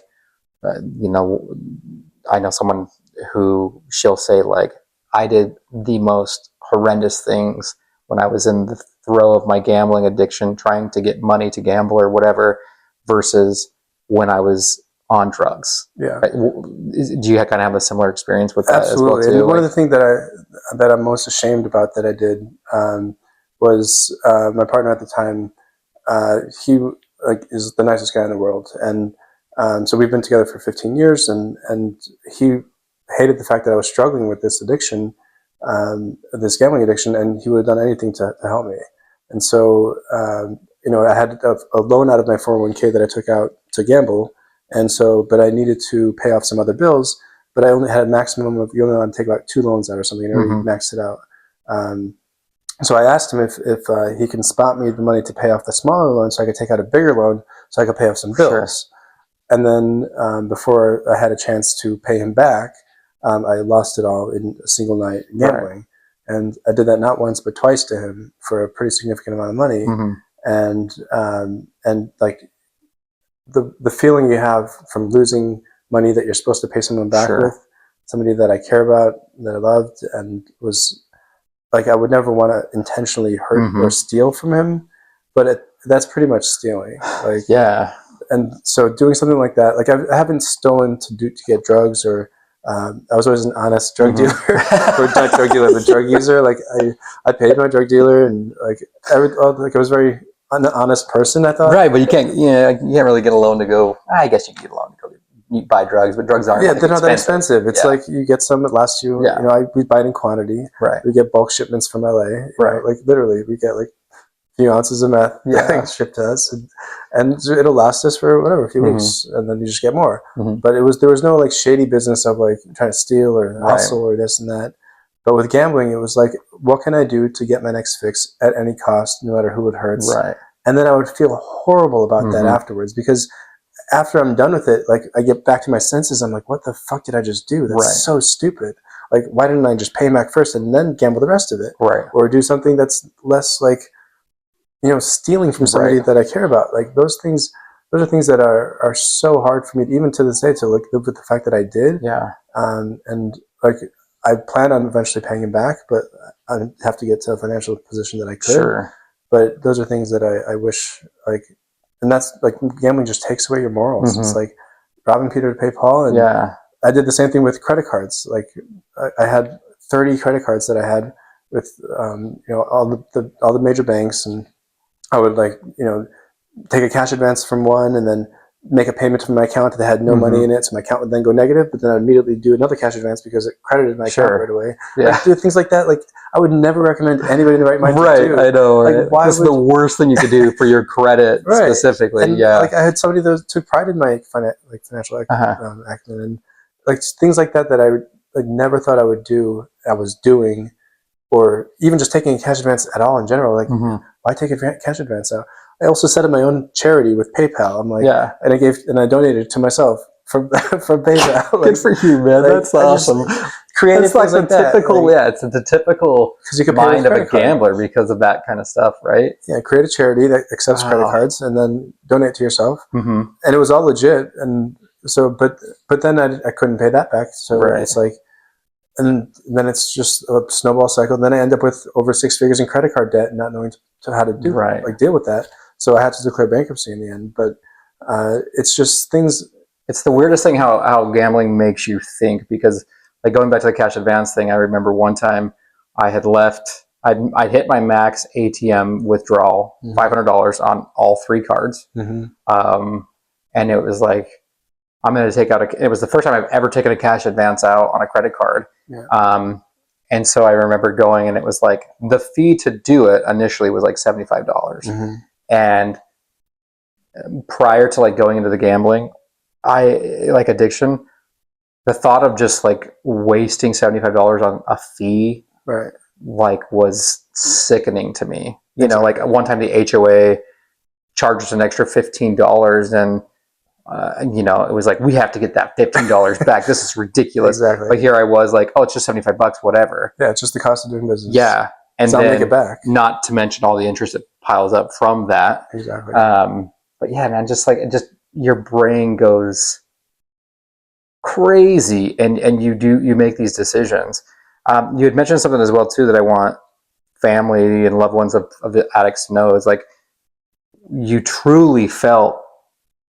I know someone who she'll say like, I did the most horrendous things when I was in the throe of my gambling addiction, trying to get money to gamble or whatever, versus when I was on drugs. Yeah. Right? Do you kind of have a similar experience with that? Absolutely. As well too? And one of the things that I'm most ashamed about that I did was my partner at the time. He is the nicest guy in the world, and so we've been together for 15 years, and he hated the fact that I was struggling with this addiction, this gambling addiction, and he would have done anything to help me. And so I had a loan out of my 401k that I took out to gamble, and so but I needed to pay off some other bills, but I only had a maximum of, you only allowed to take about 2 loans out or something, and I already maxed it out. So I asked him if he can spot me the money to pay off the smaller loan so I could take out a bigger loan so I could pay off some bills. Sure. And then before I had a chance to pay him back, I lost it all in a single night gambling. Right. And I did that not once but twice to him for a pretty significant amount of money. And like the feeling you have from losing money that you're supposed to pay someone back with, somebody that I care about, that I loved, and was like, I would never want to intentionally hurt or steal from him, but that's pretty much stealing. Like, yeah. And so doing something like that, like I haven't stolen to get drugs, or I was always an honest drug dealer, or not drug dealer, but drug user. Like I paid my drug dealer, and like I was very an honest person, I thought. Right, but you can't really get a loan to go. I guess you can get a loan to go buy drugs, but drugs aren't. Yeah, they're not that expensive. It's like you get some that lasts you. Yeah. We buy it in quantity. Right. We get bulk shipments from LA. Right. Like literally, we get like a few ounces of meth shipped to us, and it'll last us for whatever, a few weeks, and then you just get more. But there was no like shady business of like trying to steal or hustle or this and that. But with gambling, it was like, what can I do to get my next fix at any cost, no matter who it hurts? Right. And then I would feel horrible about that afterwards, because after I'm done with it, like I get back to my senses, I'm like, what the fuck did I just do? That's so stupid. Like, why didn't I just pay him back first and then gamble the rest of it? Right. Or do something that's less like, stealing from somebody that I care about. Like those are things that are so hard for me, even to this day, to like live with the fact that I did. Yeah. And like, I plan on eventually paying him back, but I have to get to a financial position that I could. Sure. But those are things that I wish, like, and that's like, gambling just takes away your morals. It's like robbing Peter to pay Paul. And I did the same thing with credit cards. Like I had 30 credit cards that I had with, all the major banks, and I would like, take a cash advance from one and then make a payment from my account that had no money in it, so my account would then go negative, but then I'd immediately do another cash advance because it credited my account right away. Yeah. Like, do things like that. Like, I would never recommend anybody in the right mind to do. Right, I know. Like, why this is the worst thing you could do for your credit specifically. And, like, I had somebody that took pride in my financial acumen, and like things like that I like never thought I would do. I was doing, or even just taking a cash advance at all in general. Like, why take a cash advance out? I also set up my own charity with PayPal. I'm like, and I donated to myself from PayPal. Like, good for you, man. Like, that's awesome. Creative, like the typical, like, it's the typical mind of a gambler because of that kind of stuff, right? Yeah, create a charity that accepts credit cards and then donate to yourself. And it was all legit. And so, but then I couldn't pay that back. So it's like, and then it's just a snowball cycle. Then I end up with over 6 figures in credit card debt and not knowing how to do like deal with that. So I had to declare bankruptcy in the end. But it's just things. It's the weirdest thing how gambling makes you think, because like going back to the cash advance thing, I remember one time I had I'd hit my max ATM withdrawal, $500 on all 3 cards. And it was like, I'm going to take out it was the first time I've ever taken a cash advance out on a credit card. Yeah. And so I remember going, and it was like the fee to do it initially was like $75. And prior to like going into the gambling, I like addiction, the thought of just like wasting $75 on a fee, like was sickening to me. You know, like one time the HOA charged us an extra $15, and it was like, we have to get that $15 back. This is ridiculous. Exactly. But here I was like, oh, it's just $75, whatever. Yeah, it's just the cost of doing business. Yeah. And then make it back. Not to mention all the interest that piles up from that. Exactly. But yeah, man, just your brain goes crazy, and you make these decisions. You had mentioned something as well too that I want family and loved ones of the addicts to know, is like, you truly felt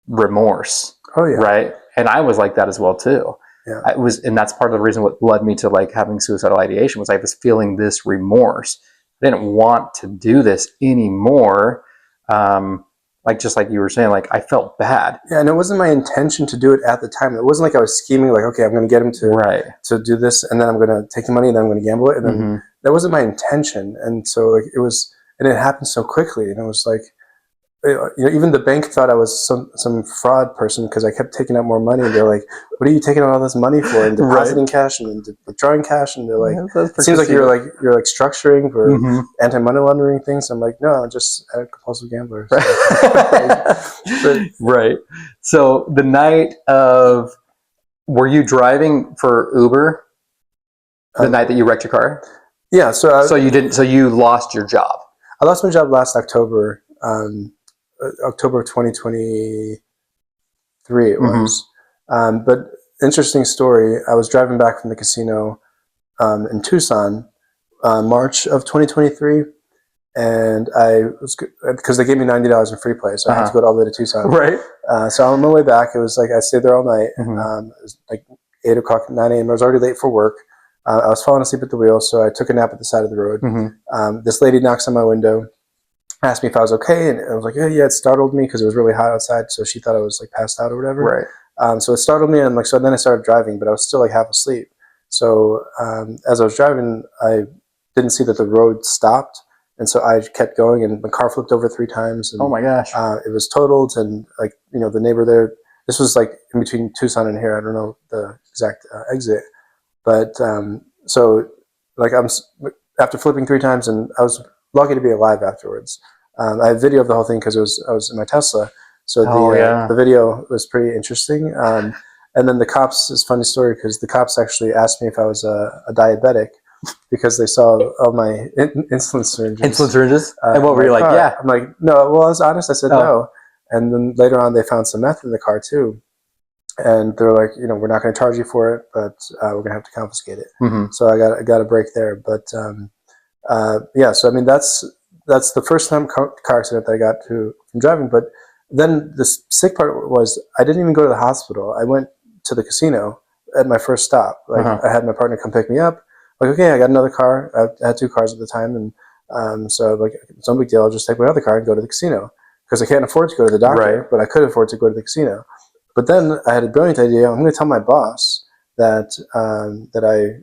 remorse. Oh yeah. Right. And I was like that as well too. Yeah. And that's part of the reason what led me to like having suicidal ideation, was I was feeling this remorse. I didn't want to do this anymore. Like, just like you were saying, like, I felt bad. Yeah. And it wasn't my intention to do it at the time. It wasn't like I was scheming, like, okay, I'm going to get him to do this, and then I'm going to take the money, and then I'm going to gamble it. And then that wasn't my intention. And so like it happened so quickly, and it was like, even the bank thought I was some fraud person because I kept taking out more money. And they're like, "What are you taking out all this money for?" And depositing cash and then withdrawing cash. And they're like, "It seems like you're structuring for anti-money laundering things." I'm like, "No, I'm just a compulsive gambler." So. Right. So the night of, were you driving for Uber the night that you wrecked your car? Yeah. So you didn't. So you lost your job. I lost my job last October. October of 2023 it was. But interesting story, I was driving back from the casino in Tucson, March of 2023, and I was, because they gave me $90 in free play, so I had to go all the way to Tucson. Right. So on my way back, it was like I stayed there all night. It was like 8 o'clock, 9 a.m. I was already late for work. I was falling asleep at the wheel, so I took a nap at the side of the road. This lady knocks on my window, asked me if I was okay, and I was like, yeah, it startled me because it was really hot outside, so she thought I was like passed out or whatever. Right. So it startled me, and I'm like, so then I started driving, but I was still like half asleep. So as I was driving, I didn't see that the road stopped, and so I kept going, and my car flipped over 3 times. And, oh my gosh! It was totaled, and like the neighbor there. This was like in between Tucson and here. I don't know the exact exit, but so like after flipping 3 times, and I was lucky to be alive afterwards. I have video of the whole thing because I was in my Tesla, so the video was pretty interesting. And then the cops, it's a funny story because the cops actually asked me if I was a diabetic because they saw all my insulin syringes. Insulin syringes? And what were you like? Car. Yeah. I'm like, no. Well, I was honest. I said no. And then later on, they found some meth in the car too. And they're like, we're not going to charge you for it, but we're going to have to confiscate it. So I got a break there. But yeah, so I mean that's the first time car accident that I got from driving. But then the sick part was I didn't even go to the hospital. I went to the casino at my first stop. Like I had my partner come pick me up. Like, okay, I got another car. I had 2 cars at the time, and so like it's no big deal. I'll just take my other car and go to the casino because I can't afford to go to the doctor, but I could afford to go to the casino. But then I had a brilliant idea. I'm going to tell my boss that that I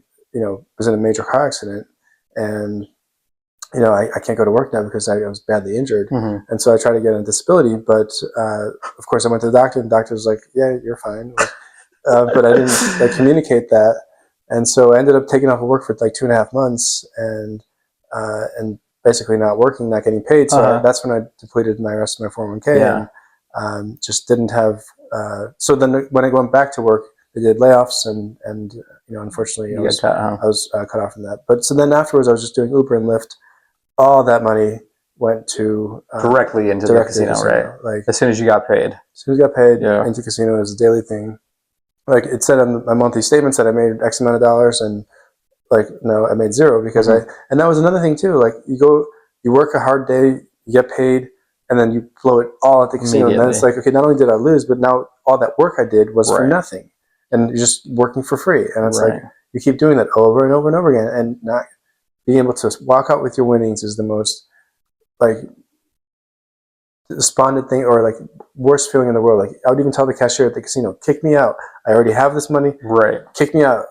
was in a major car accident, and I can't go to work now because I was badly injured. And so I tried to get on disability, but of course I went to the doctor, and the doctor was like, yeah, you're fine. But I didn't communicate that. And so I ended up taking off of work for like 2.5 months and basically not working, not getting paid. So that's when I depleted my rest of my 401k and just didn't have, so then when I went back to work, they did layoffs and unfortunately I was cut off from that. But so then afterwards I was just doing Uber and Lyft. All that money went to directly into the casino, right? Like as soon as you got paid. As soon as I got paid into casino, it was a daily thing. Like it said on my monthly statements that I made X amount of dollars, and like no, I made 0 because and that was another thing too. Like you work a hard day, you get paid, and then you blow it all at the casino, and then it's like, okay, not only did I lose, but now all that work I did was for nothing, and you're just working for free, and it's like you keep doing that over and over and over again, and not being able to walk out with your winnings is the most like despondent thing or like worst feeling in the world. Like I would even tell the cashier at the casino, kick me out. I already have this money. Kick me out.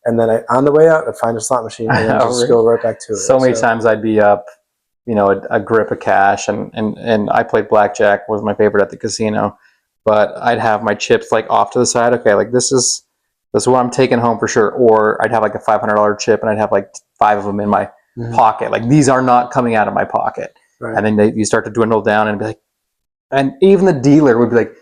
And then on the way out, I'd find a slot machine and then just go right back to it. So many times I'd be up, a grip of cash and I played blackjack, was my favorite at the casino, but I'd have my chips like off to the side. Okay, like this is what I'm taking home for sure. Or I'd have like a $500 chip and I'd have like 5 of them in my pocket. Like these are not coming out of my pocket. And then you start to dwindle down and be like, and even the dealer would be like,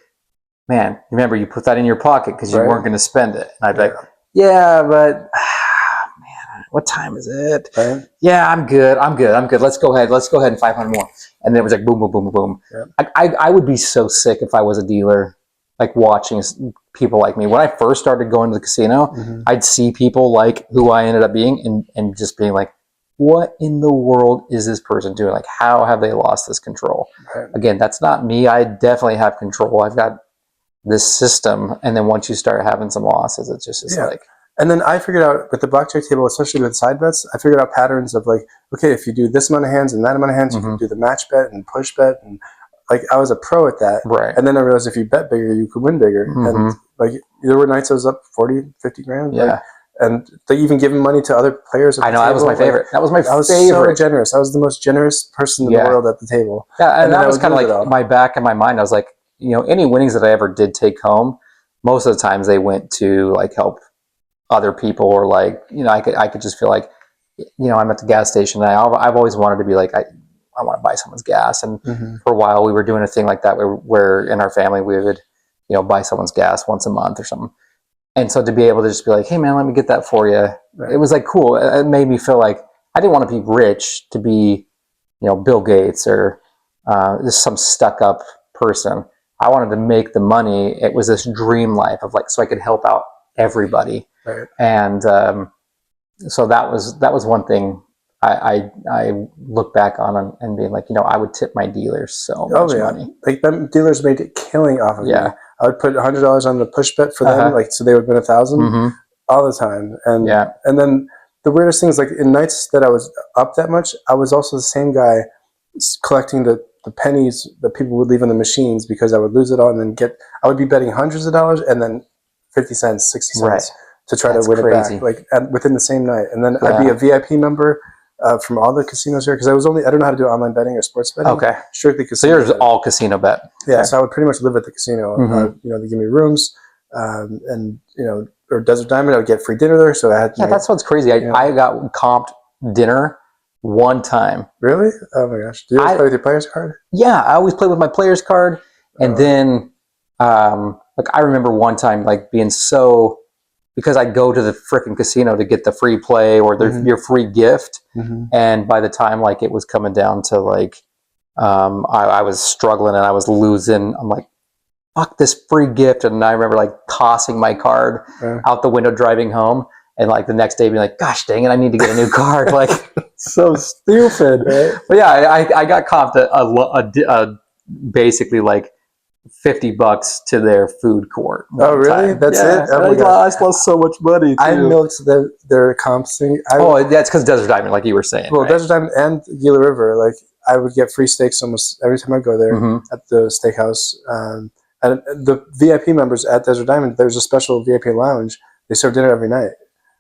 man, remember you put that in your pocket because you weren't going to spend it. And I'd be like, yeah, but man, what time is it? Yeah, I'm good. Let's go ahead and 500 more. And then it was like boom, boom, boom, boom. I would be so sick if I was a dealer, like watching people like me. When I first started going to the casino, I'd see people like who I ended up being and just being like, what in the world is this person doing? Like, how have they lost this control? Again, that's not me. I definitely have control. I've got this system. And then once you start having some losses, it's just like. And then I figured out with the blackjack table, especially with side bets, I figured out patterns of like, okay, if you do this amount of hands and that amount of hands, you can do the match bet and push bet. And like, I was a pro at that. And then I realized if you bet bigger, you could win bigger. And like, there were nights I was up 40, 50 grand. And they even giving money to other players at the table. That was my favorite. That was my favorite. I was so generous. I was the most generous person in the world at the table. Yeah, and that was kind of like my back in my mind. I was like, any winnings that I ever did take home, most of the times they went to like help other people, or like, I could just feel like, I'm at the gas station, and I've always wanted to be like, I want to buy someone's gas. And for a while we were doing a thing like that where in our family we would, buy someone's gas once a month or something. And so to be able to just be like, hey man, let me get that for you. Right. It was like cool. It made me feel like I didn't want to be rich to be, Bill Gates or just some stuck up person. I wanted to make the money. It was this dream life of like, so I could help out everybody. Right. And so that was one thing I look back on and being like, I would tip my dealers so much money. Like them dealers made it killing off of me. I would put $100 on the push bet for them, like so they would win 1,000 all the time. And then the weirdest thing is like in nights that I was up that much, I was also the same guy collecting the pennies that people would leave on the machines, because I would lose it all and then I would be betting hundreds of dollars and then 50 cents, 60 cents to try to win it back, like within the same night. And then I'd be a VIP member from all the casinos here, because I don't know how to do online betting or sports betting. Okay. Strictly casino. So yours is all casino bet. Yeah. Okay. So I would pretty much live at the casino. They give me rooms, and or Desert Diamond, I would get free dinner there. So I had. Yeah, that's what's crazy. I got comped dinner one time. Really? Oh my gosh! Do you always play with your player's card? Yeah, I always play with my player's card, and then like I remember one time like being so, because I'd go to the freaking casino to get the free play or your free gift, and by the time like it was coming down to like I was struggling and I was losing, I'm like, fuck this free gift. And I remember like tossing my card out the window driving home, and like the next day being like, gosh dang it, I need to get a new card. Like so stupid. Right? But yeah, I got comped basically like $50 to their food court. Oh really? Time. That's it? Oh, I lost so much money too. I milked their comps thing. That's because Desert Diamond, like you were saying. Well, right? Desert Diamond and Gila River, like I would get free steaks almost every time I go there at the steakhouse. And the VIP members at Desert Diamond, there's a special VIP lounge. They serve dinner every night.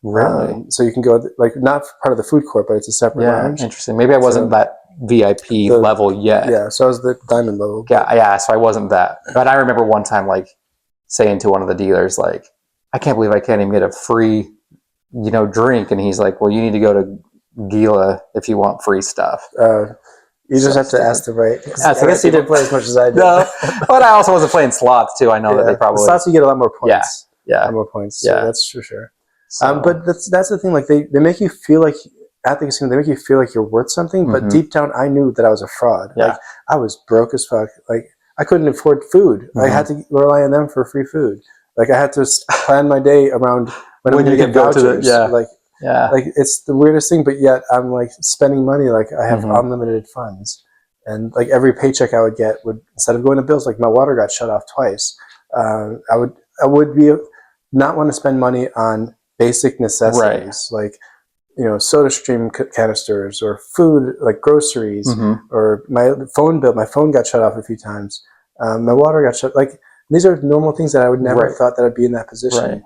Really? So you can go, like, not part of the food court, but it's a separate lounge. Interesting. Maybe I wasn't that VIP level yet. Yeah, so I was the diamond level. Yeah, so I wasn't that. But I remember one time, like, saying to one of the dealers, like, I can't believe I can't even get a free, drink. And he's like, well, you need to go to Gila if you want free stuff. You just have to ask the right. I guess he didn't play as much as I did. No, but I also wasn't playing slots too. I know that they probably slots you get a lot more points. Yeah, a lot more points. So that's for sure. So. But that's the thing. Like they make you feel like at the casino, they make you feel like you're worth something. But deep down, I knew that I was a fraud. Yeah. Like I was broke as fuck. Like I couldn't afford food. I had to rely on them for free food. Like I had to plan my day around when I'm going to get vouchers. Like it's the weirdest thing, but yet I'm like spending money like I have unlimited funds, and like every paycheck I would get would, instead of going to bills, like my water got shut off twice. I would be not want to spend money on basic necessities like soda stream canisters or food like groceries or my phone bill. My phone got shut off a few times. My water got shut. Like these are normal things that I would never have thought that I'd be in that position. Right.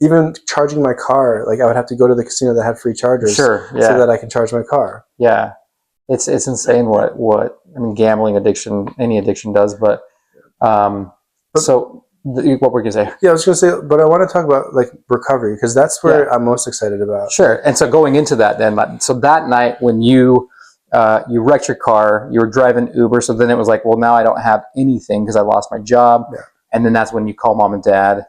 Even charging my car, like I would have to go to the casino that had free chargers so that I can charge my car. Yeah. It's insane what I mean, gambling addiction, any addiction does, but so what were you going to say? Yeah, I was going to say, but I want to talk about like recovery, because that's where I'm most excited about. Sure. And so going into that then, so that night when you wrecked your car, you were driving Uber, so then it was like, well, now I don't have anything because I lost my job. Yeah. And then that's when you call mom and dad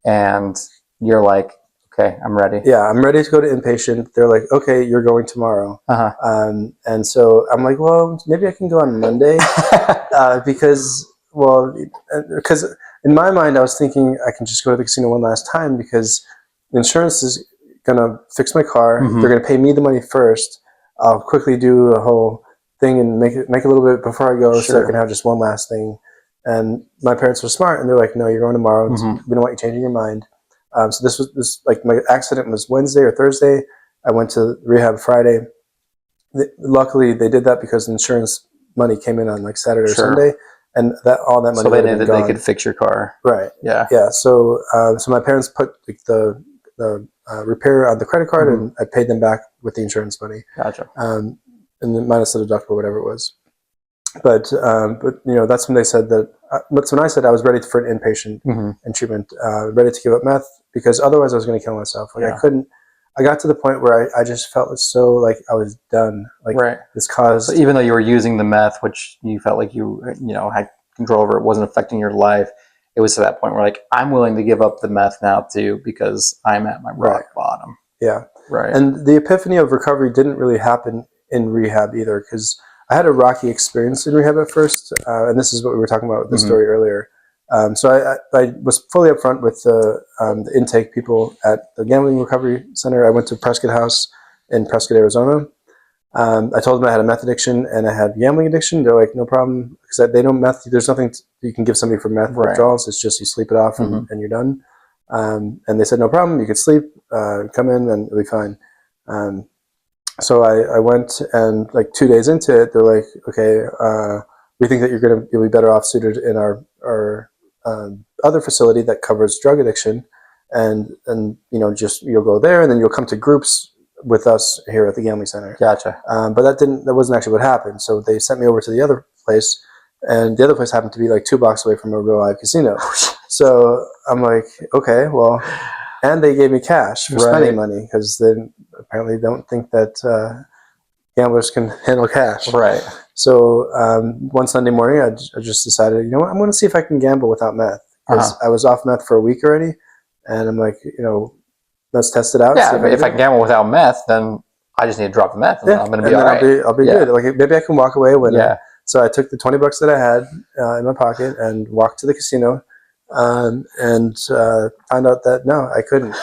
and you're like, okay, I'm ready. Yeah, I'm ready to go to inpatient. They're like, okay, you're going tomorrow. And so I'm like, well, maybe I can go on Monday because in my mind, I was thinking I can just go to the casino one last time because the insurance is going to fix my car. They're going to pay me the money first. I'll quickly do a whole thing and make a little bit before I go so I can have just one last thing. And my parents were smart and they're like, no, you're going tomorrow. We don't want you changing your mind. So this like my accident was Wednesday or Thursday. I went to rehab Friday. Luckily, they did that because insurance money came in on like Saturday or Sunday, and all that money. So they knew that they could fix your car, right? Yeah. So my parents put like the repair on the credit card, and I paid them back with the insurance money. Gotcha. And then minus the deductible, whatever it was. But that's when they said that. That's when I said I was ready for an inpatient and treatment, ready to give up meth, because otherwise I was going to kill myself. Like I couldn't. I got to the point where I just felt so like I was done. Like this caused. So even though you were using the meth, which you felt like you had control over, it wasn't affecting your life. It was to that point where like I'm willing to give up the meth now too, because I'm at my rock bottom. Yeah. Right. And the epiphany of recovery didn't really happen in rehab either, because I had a rocky experience in rehab at first, and this is what we were talking about with the story earlier. So I was fully upfront with the intake people at the Gambling Recovery Center. I went to Prescott House in Prescott, Arizona. I told them I had a meth addiction and I had gambling addiction. They're like, no problem, because they don't meth. There's nothing you can give somebody for meth withdrawals. It's just you sleep it off and you're done. And they said, no problem, you could sleep, come in and it'll be fine. So I went, and like 2 days into it, they're like, okay, we think that you'll be better off suited in our other facility that covers drug addiction, and you'll go there, and then you'll come to groups with us here at the Gambling Center. Gotcha. But that wasn't actually what happened. So they sent me over to the other place, and the other place happened to be like 2 blocks away from a real live casino. So I'm like, okay, well, and they gave me cash for spending money, because they apparently don't think that gamblers can handle cash. Right. So one Sunday morning, I just decided, you know what, I'm going to see if I can gamble without meth, because I was off meth for a week already, and I'm like, let's test it out. Yeah, if I can gamble without meth, then I just need to drop the meth, and I'm going to be all right. I'll be good. Like maybe I can walk away a winner. Yeah. So I took the $20 that I had in my pocket and walked to the casino, and find out that no, I couldn't.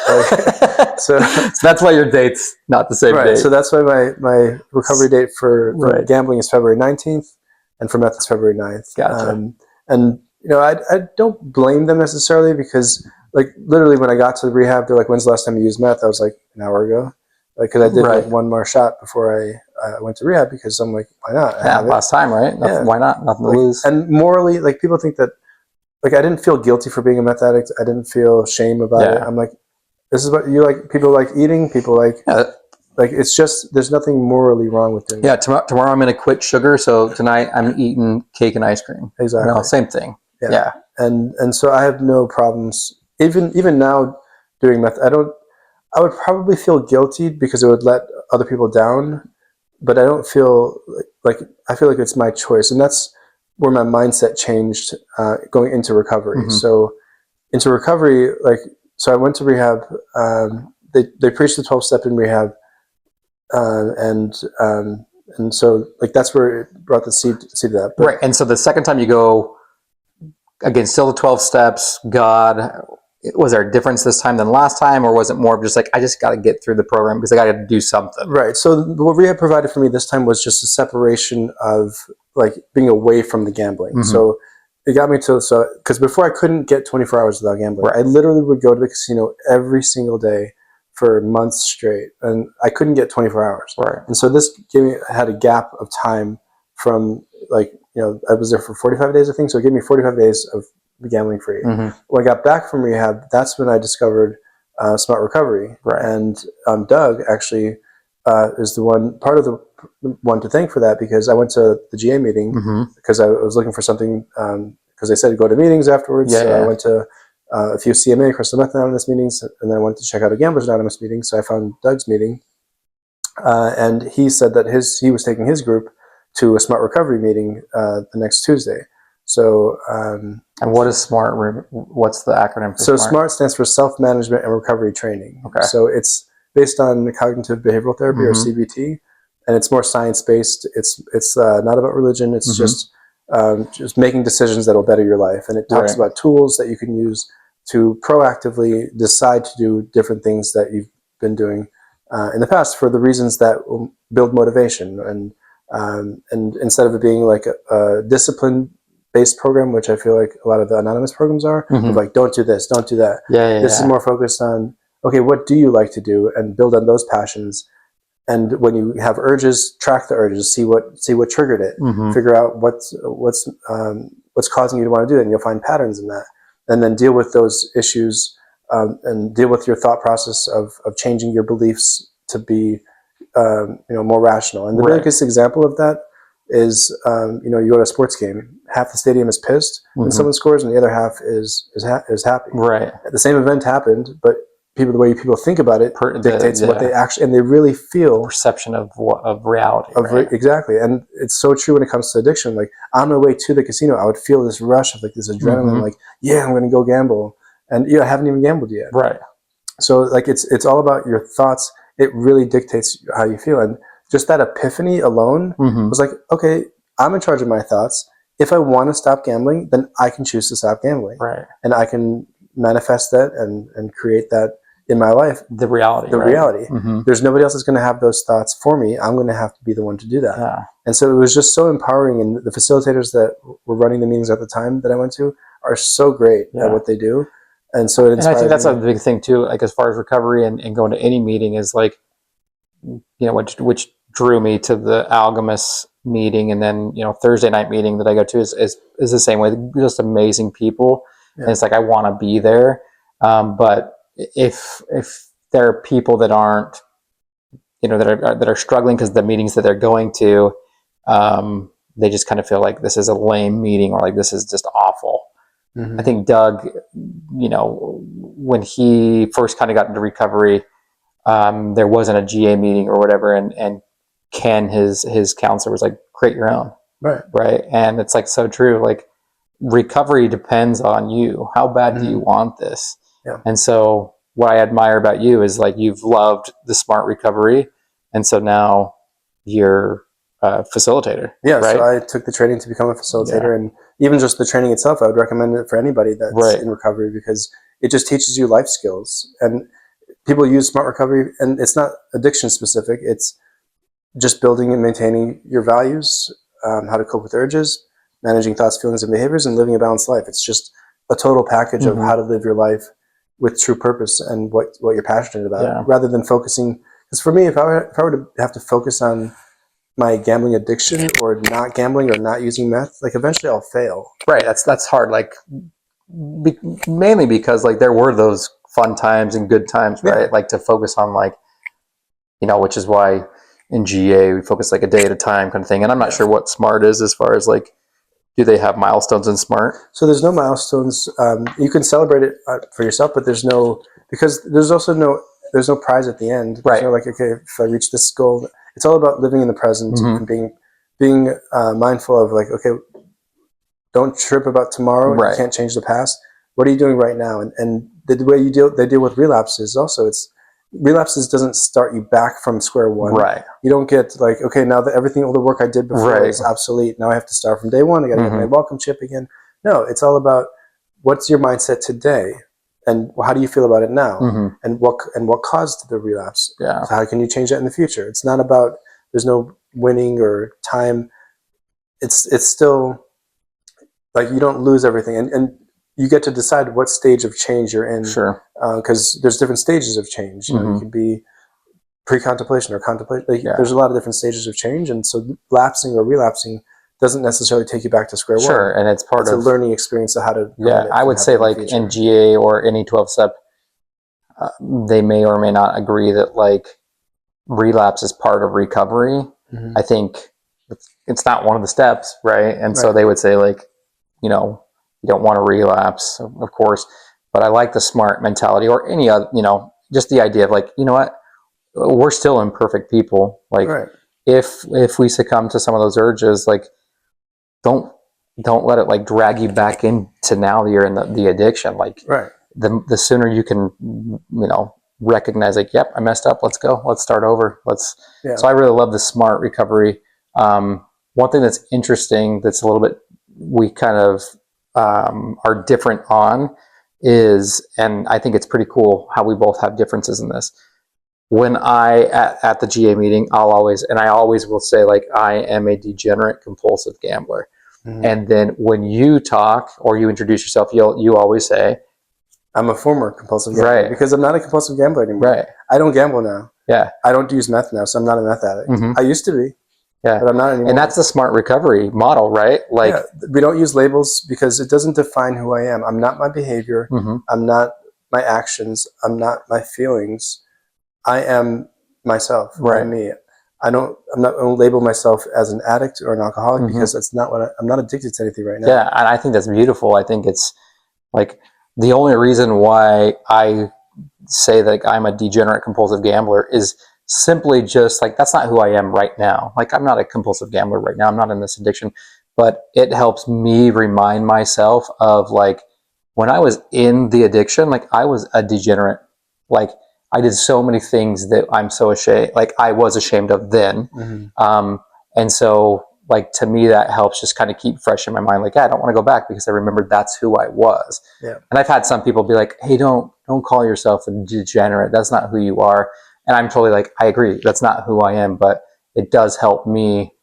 So that's why your date's not the same date. So that's why my recovery date for gambling is February 19th, and for meth is February 9th. Gotcha. And I don't blame them necessarily, because like literally when I got to the rehab, they're like, when's the last time you used meth? I was like, an hour ago. Like, because I did like one more shot before I went to rehab, because I'm like, why not? Yeah, last time, right? Why not? Nothing to lose. And morally, like people think that, like I didn't feel guilty for being a meth addict. I didn't feel shame about it. I'm like, this is what you like. People like eating. People like it's just, there's nothing morally wrong with doing it. Tomorrow I'm going to quit sugar. So tonight I'm eating cake and ice cream. Exactly. Same thing. Yeah. And so I have no problems. Even now doing meth, I would probably feel guilty because it would let other people down, but I don't feel like I feel like it's my choice. And that's where my mindset changed going into recovery. So into recovery, so I went to rehab. They preached the 12-step in rehab, and so that's where it brought the seed to that. But, right. And so the second time you go, again, still the 12 steps. God, was there a difference this time than last time, or was it more of just like I just got to get through the program because I got to do something? Right. So what rehab provided for me this time was just a separation of being away from the gambling. So it got me to because before I couldn't get 24 hours without gambling. I literally would go to the casino every single day for months straight, and I couldn't get 24 hours. Right. And so this had a gap of time from I was there for 45 days, I think. So it gave me 45 days of gambling free. When I got back from rehab, that's when I discovered Smart Recovery. Right. And Doug actually is the one to thank for that, because I went to the GA meeting because I was looking for something, because they said to go to meetings afterwards. I went to a few CMA, Crystal Meth Anonymous meetings, and then I went to check out a Gamblers Anonymous meeting. So I found Doug's meeting, and he said that he was taking his group to a Smart Recovery meeting the next Tuesday. So, and what is SMART? What's the acronym for SMART? So SMART stands for Self-Management and Recovery Training. Okay. So it's based on cognitive behavioral therapy, or CBT, and it's more science-based. It's not about religion. It's just making decisions that will better your life. And it talks about tools that you can use to proactively decide to do different things that you've been doing in the past for the reasons that will build motivation. And instead of it being like a discipline-based program, which I feel like a lot of the anonymous programs are, of don't do this, don't do that. This is more focused on, okay, what do you like to do, and build on those passions. And when you have urges, track the urges, see what triggered it, figure out what's causing you to want to do it, and you'll find patterns in that, and then deal with those issues and deal with your thought process of changing your beliefs to be more rational. And the biggest example of that is you go to a sports game, half the stadium is pissed when someone scores, and the other half is happy. Right. The same event happened, but the way people think about it dictates what they actually, and they really feel perception of reality. Exactly. And it's so true when it comes to addiction. Like on my way to the casino, I would feel this rush of like this adrenaline, like, yeah, I'm going to go gamble. And I haven't even gambled yet. Right. So like it's all about your thoughts. It really dictates how you feel. And just that epiphany alone was like, okay, I'm in charge of my thoughts. If I want to stop gambling, then I can choose to stop gambling. Right. And I can manifest that and create that in my life. The reality. There's nobody else that's going to have those thoughts for me. I'm going to have to be the one to do that. Yeah. And so it was just so empowering. And the facilitators that were running the meetings at the time that I went to are so great at what they do. And so it inspired me. And I think that's a big thing too, like as far as recovery and going to any meeting is like, which drew me to the Alchemist meeting, and then Thursday night meeting that I go to is the same way. Just amazing people, and it's like I want to be there. But if there are people that aren't, that are struggling because the meetings that they're going to, they just kind of feel like this is a lame meeting or like this is just awful. I think Doug, when he first kind of got into recovery, there wasn't a GA meeting or whatever, and Ken, his counselor, was like, create your own. Right. And it's like so true. Like recovery depends on you. How bad do you want this? Yeah. And so what I admire about you is like you've loved the smart recovery, and so now you're a facilitator. Yeah, right? So I took the training to become a facilitator, and even just the training itself, I would recommend it for anybody that's in recovery, because it just teaches you life skills. And people use smart recovery, and it's not addiction specific. It's just building and maintaining your values, how to cope with urges, managing thoughts, feelings, and behaviors, and living a balanced life. It's just a total package of how to live your life with true purpose and what you're passionate about, rather than focusing. Because for me, if I were to have to focus on my gambling addiction or not gambling or not using meth, like eventually I'll fail. Right. That's hard. Like mainly because like there were those fun times and good times, right? Like to focus on like, which is why in GA we focus like a day at a time kind of thing. And I'm not sure what SMART is as far as like, do they have milestones in SMART? So there's no milestones. You can celebrate it for yourself, but there's no prize at the end. Right. So like, okay, if I reach this goal, it's all about living in the present and being mindful of like, okay, don't trip about tomorrow. You can't change the past. What are you doing right now? And the way they deal with relapses also, relapses doesn't start you back from square one. Right. You don't get like, okay, now that all the work I did before is obsolete. Now I have to start from day one. I got to get my welcome chip again. No, it's all about what's your mindset today, and how do you feel about it now, and what caused the relapse. Yeah. So how can you change that in the future? It's not about, there's no winning or time. It's still like you don't lose everything, and you get to decide what stage of change you're in. Sure. Because there's different stages of change. You could be pre-contemplation or contemplation. There's a lot of different stages of change, and so lapsing or relapsing doesn't necessarily take you back to square one. Sure, and it's a learning experience of how to. I would say like in GA or any 12-step, they may or may not agree that like relapse is part of recovery. I think it's not one of the steps, right? And so they would say like, you don't want to relapse, of course, but I like the SMART mentality, or any other, just the idea of like, you know what, we're still imperfect people. Like if we succumb to some of those urges, like don't let it like drag you back into now that you're in the addiction. Like the sooner you can, recognize like, yep, I messed up. Let's go. Let's start over. So I really love the SMART recovery. One thing that's interesting, that's a little bit, we kind of are different on is, and I think it's pretty cool how we both have differences in this. When at the GA meeting, I always will say like, I am a degenerate compulsive gambler. And then when you talk or you introduce yourself, you always say, I'm a former compulsive gambler, because I'm not a compulsive gambler anymore. I don't gamble now. I don't use meth now, so I'm not a meth addict. I used to be. But I'm not anymore. And that's the SMART recovery model, right? Like we don't use labels because it doesn't define who I am. I'm not my behavior. I'm not my actions. I'm not my feelings. I am myself. Right. I'm me. I'm not going to label myself as an addict or an alcoholic because that's not what I'm not addicted to anything right now. Yeah, and I think that's beautiful. I think it's like the only reason why I say that I'm a degenerate compulsive gambler is simply just like that's not who I am right now. Like I'm not a compulsive gambler right now. I'm not in this addiction, but it helps me remind myself of like when I was in the addiction, like I was a degenerate. Like I did so many things that I'm so ashamed, like I was ashamed of then. And so like to me that helps just kind of keep fresh in my mind, like, yeah, I don't want to go back because I remembered that's who I was. Yeah. And I've had some people be like, hey, don't call yourself a degenerate, that's not who you are. And I'm totally like, I agree, that's not who I am, but it does help me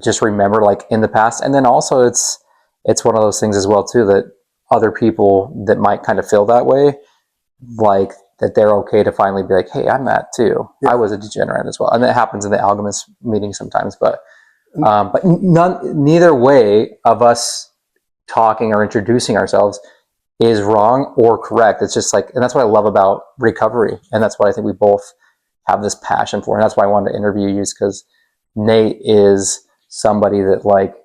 just remember like in the past. And then also it's one of those things as well too, that other people that might kind of feel that way, like that they're okay to finally be like, hey, I'm that too. Yeah. I was a degenerate as well. And that happens in the Alchemist meeting sometimes, but neither way of us talking or introducing ourselves is wrong or correct. It's just like, and that's what I love about recovery. And that's what I think we both have this passion for. And that's why I wanted to interview you, because Nate is somebody that like,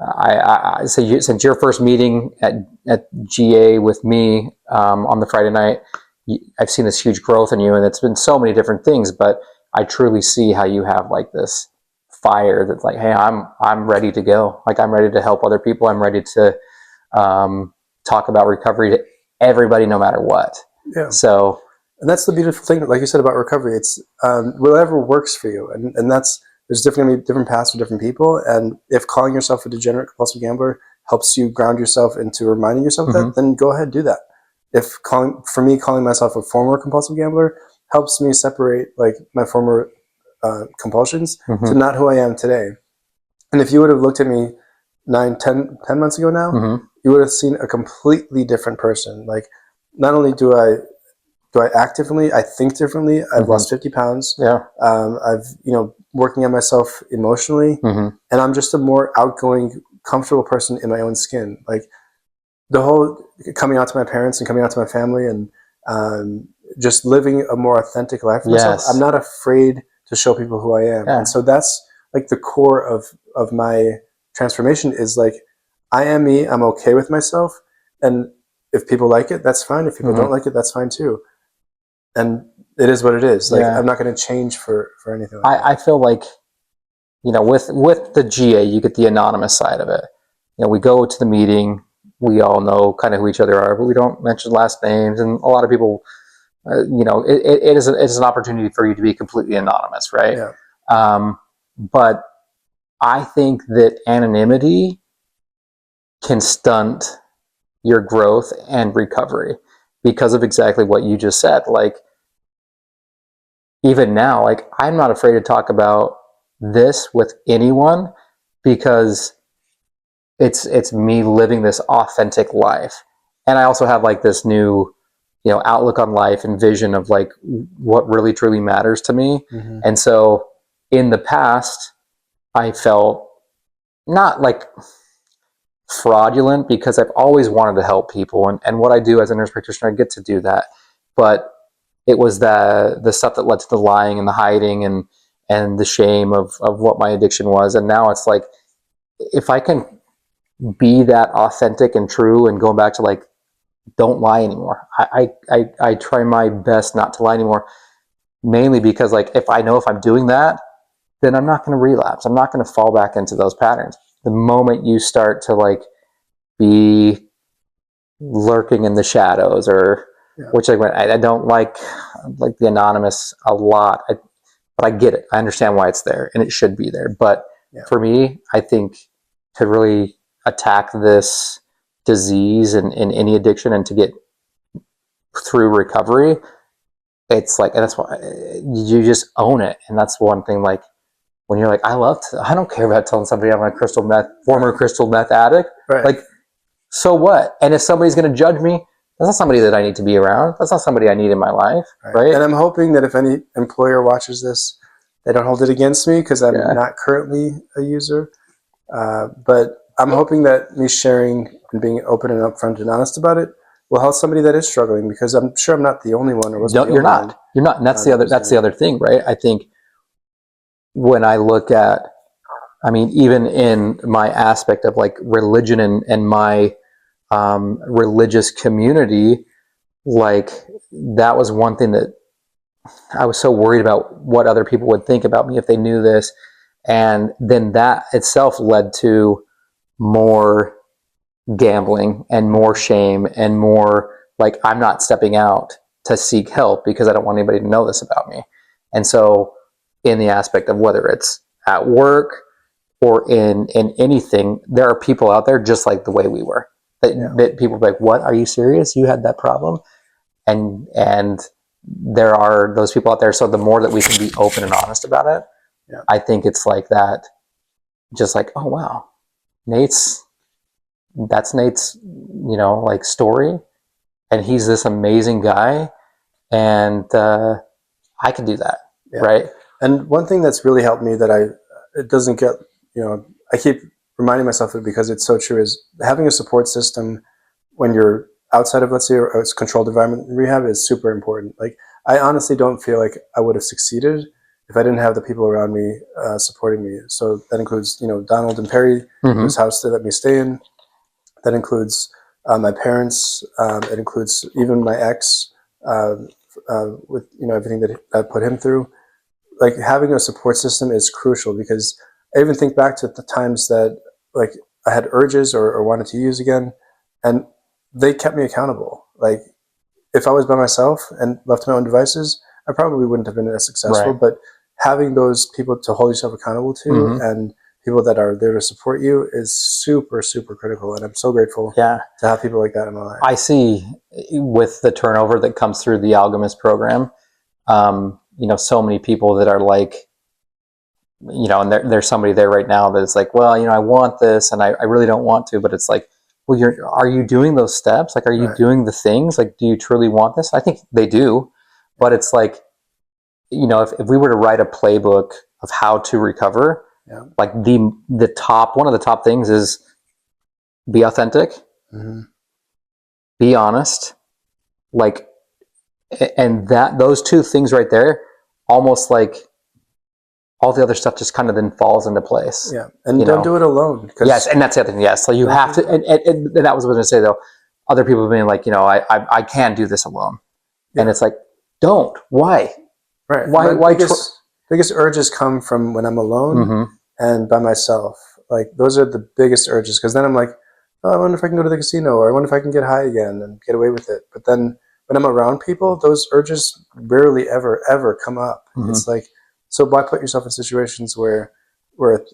I say since your first meeting at GA with me on the Friday night, I've seen this huge growth in you, and it's been so many different things, but I truly see how you have like this fire that's like, hey, I'm ready to go. Like I'm ready to help other people. I'm ready to talk about recovery to everybody, no matter what. Yeah. So, and that's the beautiful thing, like you said about recovery. It's whatever works for you, and that's there's different paths for different people. And if calling yourself a degenerate compulsive gambler helps you ground yourself into reminding yourself of that, then go ahead, do that. If calling myself a former compulsive gambler helps me separate like my former compulsions to not who I am today. And if you would have looked at me 10 months ago now, you would have seen a completely different person. Like not only do I act differently, I think differently. I've lost 50 pounds. Yeah. I've, working on myself emotionally, and I'm just a more outgoing, comfortable person in my own skin. Like the whole coming out to my parents and coming out to my family and just living a more authentic life for myself. I'm not afraid to show people who I am. Yeah. And so that's like the core of my transformation is like, I am me, I'm okay with myself. And if people like it, that's fine. If people don't like it, that's fine too. And it is what it is. Like I'm not going to change for anything like that. I feel like, with the GA, you get the anonymous side of it. We go to the meeting, we all know kind of who each other are, but we don't mention last names. And a lot of people, it's an opportunity for you to be completely anonymous, right? Yeah. But I think that anonymity can stunt your growth and recovery because of exactly what you just said. Like, even now, like I'm not afraid to talk about this with anyone because it's me living this authentic life. And I also have like this new, outlook on life and vision of like what really truly matters to me. And so in the past, I felt not like fraudulent because I've always wanted to help people. And what I do as a nurse practitioner, I get to do that. But it was the stuff that led to the lying and the hiding and the shame of what my addiction was. And now it's like, if I can be that authentic and true and going back to like, don't lie anymore. I try my best not to lie anymore, mainly because like, if I'm doing that, then I'm not going to relapse. I'm not going to fall back into those patterns. The moment you start to like be lurking in the shadows or which I don't like the anonymous a lot, but I get it. I understand why it's there and it should be there. But for me, I think to really attack this disease and any addiction and to get through recovery, it's like, and that's why you just own it. And that's one thing, like when you're like, I don't care about telling somebody I'm a former crystal meth addict. Right. Like, so what? And if somebody's going to judge me, that's not somebody that I need to be around. That's not somebody I need in my life, right? And I'm hoping that if any employer watches this, they don't hold it against me because I'm not currently a user. But I'm hoping that me sharing and being open and upfront and honest about it will help somebody that is struggling, because I'm sure I'm not the only one, or wasn't. No, you're not. You're not. And that's the other thing, right? I think when I look at, I mean, even in my aspect of like religion and my religious community, like that was one thing that I was so worried about what other people would think about me if they knew this. And then that itself led to more gambling and more shame and more like, I'm not stepping out to seek help because I don't want anybody to know this about me. And so in the aspect of whether it's at work or in anything, there are people out there just like the way we were, that people are like, what, are you serious? You had that problem? And there are those people out there. So the more that we can be open and honest about it, I think it's like that, just like, oh, wow, that's Nate's, like story. And he's this amazing guy. And I can do that. Yeah. Right. And one thing that's really helped me that it doesn't get, I keep reminding myself of it because it's so true, is having a support system when you're outside of, let's say, a controlled environment rehab is super important. Like, I honestly don't feel like I would have succeeded if I didn't have the people around me supporting me. So that includes, Donald and Perry, whose house they let me stay in. That includes my parents. It includes even my ex, with everything that I put him through. Like, having a support system is crucial, because I even think back to the times that like I had urges or wanted to use again, and they kept me accountable. Like, if I was by myself and left to my own devices, I probably wouldn't have been as successful. Right. But having those people to hold yourself accountable to, and people that are there to support you, is super, super critical. And I'm so grateful to have people like that in my life. I see with the turnover that comes through the Alchemist program, so many people that are like, and there's somebody there right now that's like, well, I want this and I really don't want to, but it's like, well, are you doing those steps? Like, are you doing the things? Like, do you truly want this? I think they do, but it's like, if we were to write a playbook of how to recover, like one of the top things is be authentic, be honest, like, and those two things right there, almost like all the other stuff just kind of then falls into place. Yeah, and don't do it alone. Yes, and that's the other thing. Yes, so you have to, and that was what I was going to say though. Other people being like, I can't do this alone, and it's like, don't. Why? Right. Why? Biggest urges come from when I'm alone and by myself. Like, those are the biggest urges, because then I'm like, oh, I wonder if I can go to the casino, or I wonder if I can get high again and get away with it. But then when I'm around people, those urges rarely ever come up. It's like, so why put yourself in situations where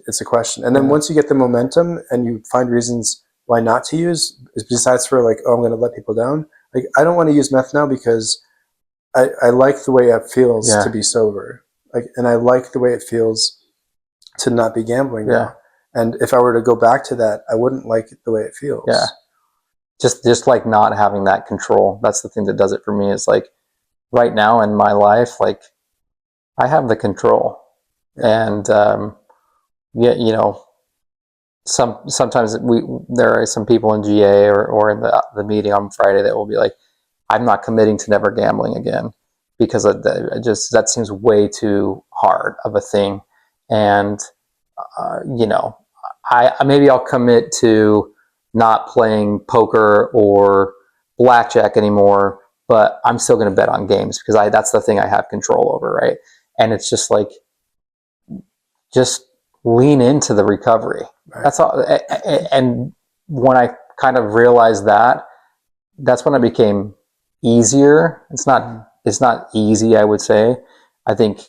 it's a question? And then once you get the momentum and you find reasons why not to use, besides for like, oh, I'm going to let people down. Like, I don't want to use meth now because I like the way it feels to be sober. Like, and I like the way it feels to not be gambling now. And if I were to go back to that, I wouldn't like the way it feels. Yeah. Just like not having that control. That's the thing that does it for me. Is like, right now in my life, like, I have the control, and sometimes there are some people in GA or in the meeting on Friday that will be like, I'm not committing to never gambling again, because that seems way too hard of a thing, and maybe I'll commit to not playing poker or blackjack anymore, but I'm still going to bet on games because that's the thing I have control over, right? And it's just like, just lean into the recovery. Right. That's all. And when I kind of realized that, that's when I became easier. It's not easy, I would say. I think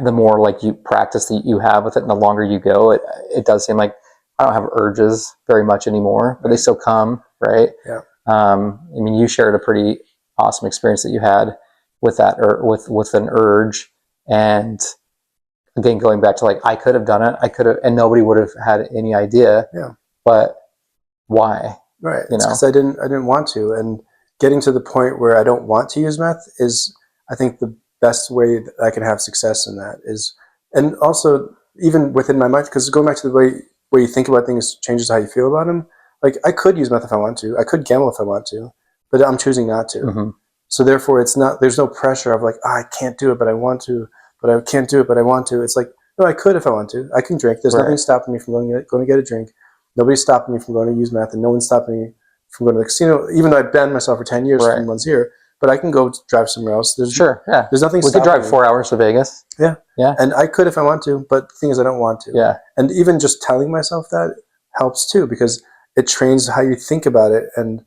the more like you practice that you have with it, and the longer you go, it does seem like I don't have urges very much anymore, but they still come, right? Yeah. I mean, you shared a pretty awesome experience that you had with that, or with an urge, and again, going back to like, I could have done it, and nobody would have had any idea. Yeah. But why? Right. It's because I didn't want to, and getting to the point where I don't want to use meth is, I think, the best way that I can have success in that is, and also even within my mind, because going back to the way you think about things changes how you feel about them. like I could use meth if I want to. I could gamble if I want to, but I'm choosing not to. Mm-hmm. So therefore, there's no pressure of like, I can't do it, but I want to, but I can't do it, but I want to. It's like, no, I could if I want to. I can drink. There's nothing stopping me from going to get a drink. Nobody's stopping me from going to use meth, and no one's stopping me from going to the casino, even though I banned myself for 10 years from ones here. But I can go drive somewhere else. There's nothing. We could drive 4 hours to Vegas. Yeah. And I could if I want to, but the thing is, I don't want to. Yeah. And even just telling myself that helps too, because it trains how you think about it, and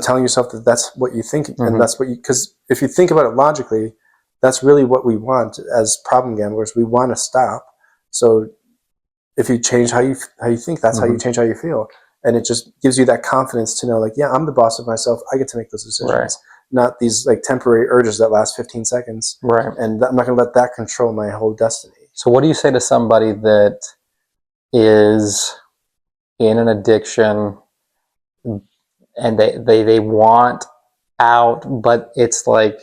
telling yourself that that's what you think, and that's what you. Because if you think about it logically, that's really what we want as problem gamblers. We want to stop. So if you change how you think, that's how you change how you feel, and it just gives you that confidence to know, like, yeah, I'm the boss of myself. I get to make those decisions. Not these like temporary urges that last 15 seconds. Right. And I'm not going to let that control my whole destiny. So what do you say to somebody that is in an addiction and they want out, but it's like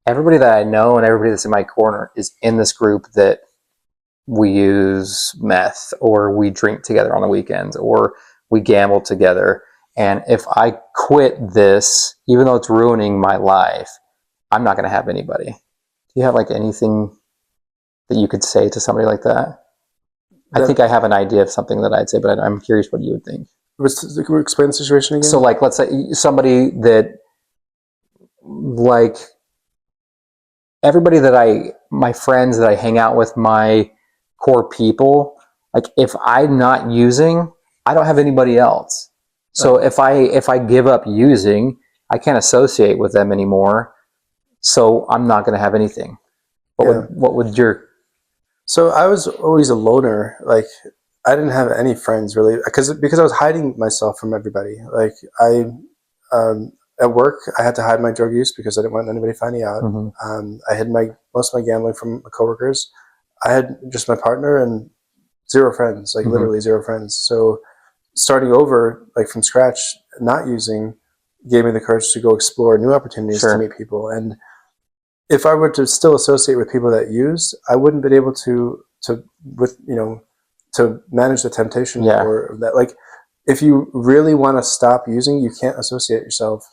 everybody that I know and everybody that's in my corner is in this group that we use meth, or we drink together on the weekends, or we gamble together. And if I quit this, even though it's ruining my life, I'm not going to have anybody. Do you have like anything that you could say to somebody like that? I think I have an idea of something that I'd say, but I'm curious what you would think. Can we explain the situation again? So like, let's say somebody that, like, everybody that my friends that I hang out with, my core people, like if I'm not using, I don't have anybody else. So if I give up using, I can't associate with them anymore. So I'm not going to have anything. What would your... So I was always a loner. Like I didn't have any friends really, because I was hiding myself from everybody. Like at work, I had to hide my drug use because I didn't want anybody finding out. I hid most of my gambling from my coworkers. I had just my partner and zero friends, like literally zero friends. So starting over, like from scratch, not using, gave me the courage to go explore new opportunities to meet people. And if I were to still associate with people that use, I wouldn't been able to manage the temptation or that. Like, if you really want to stop using, you can't associate yourself.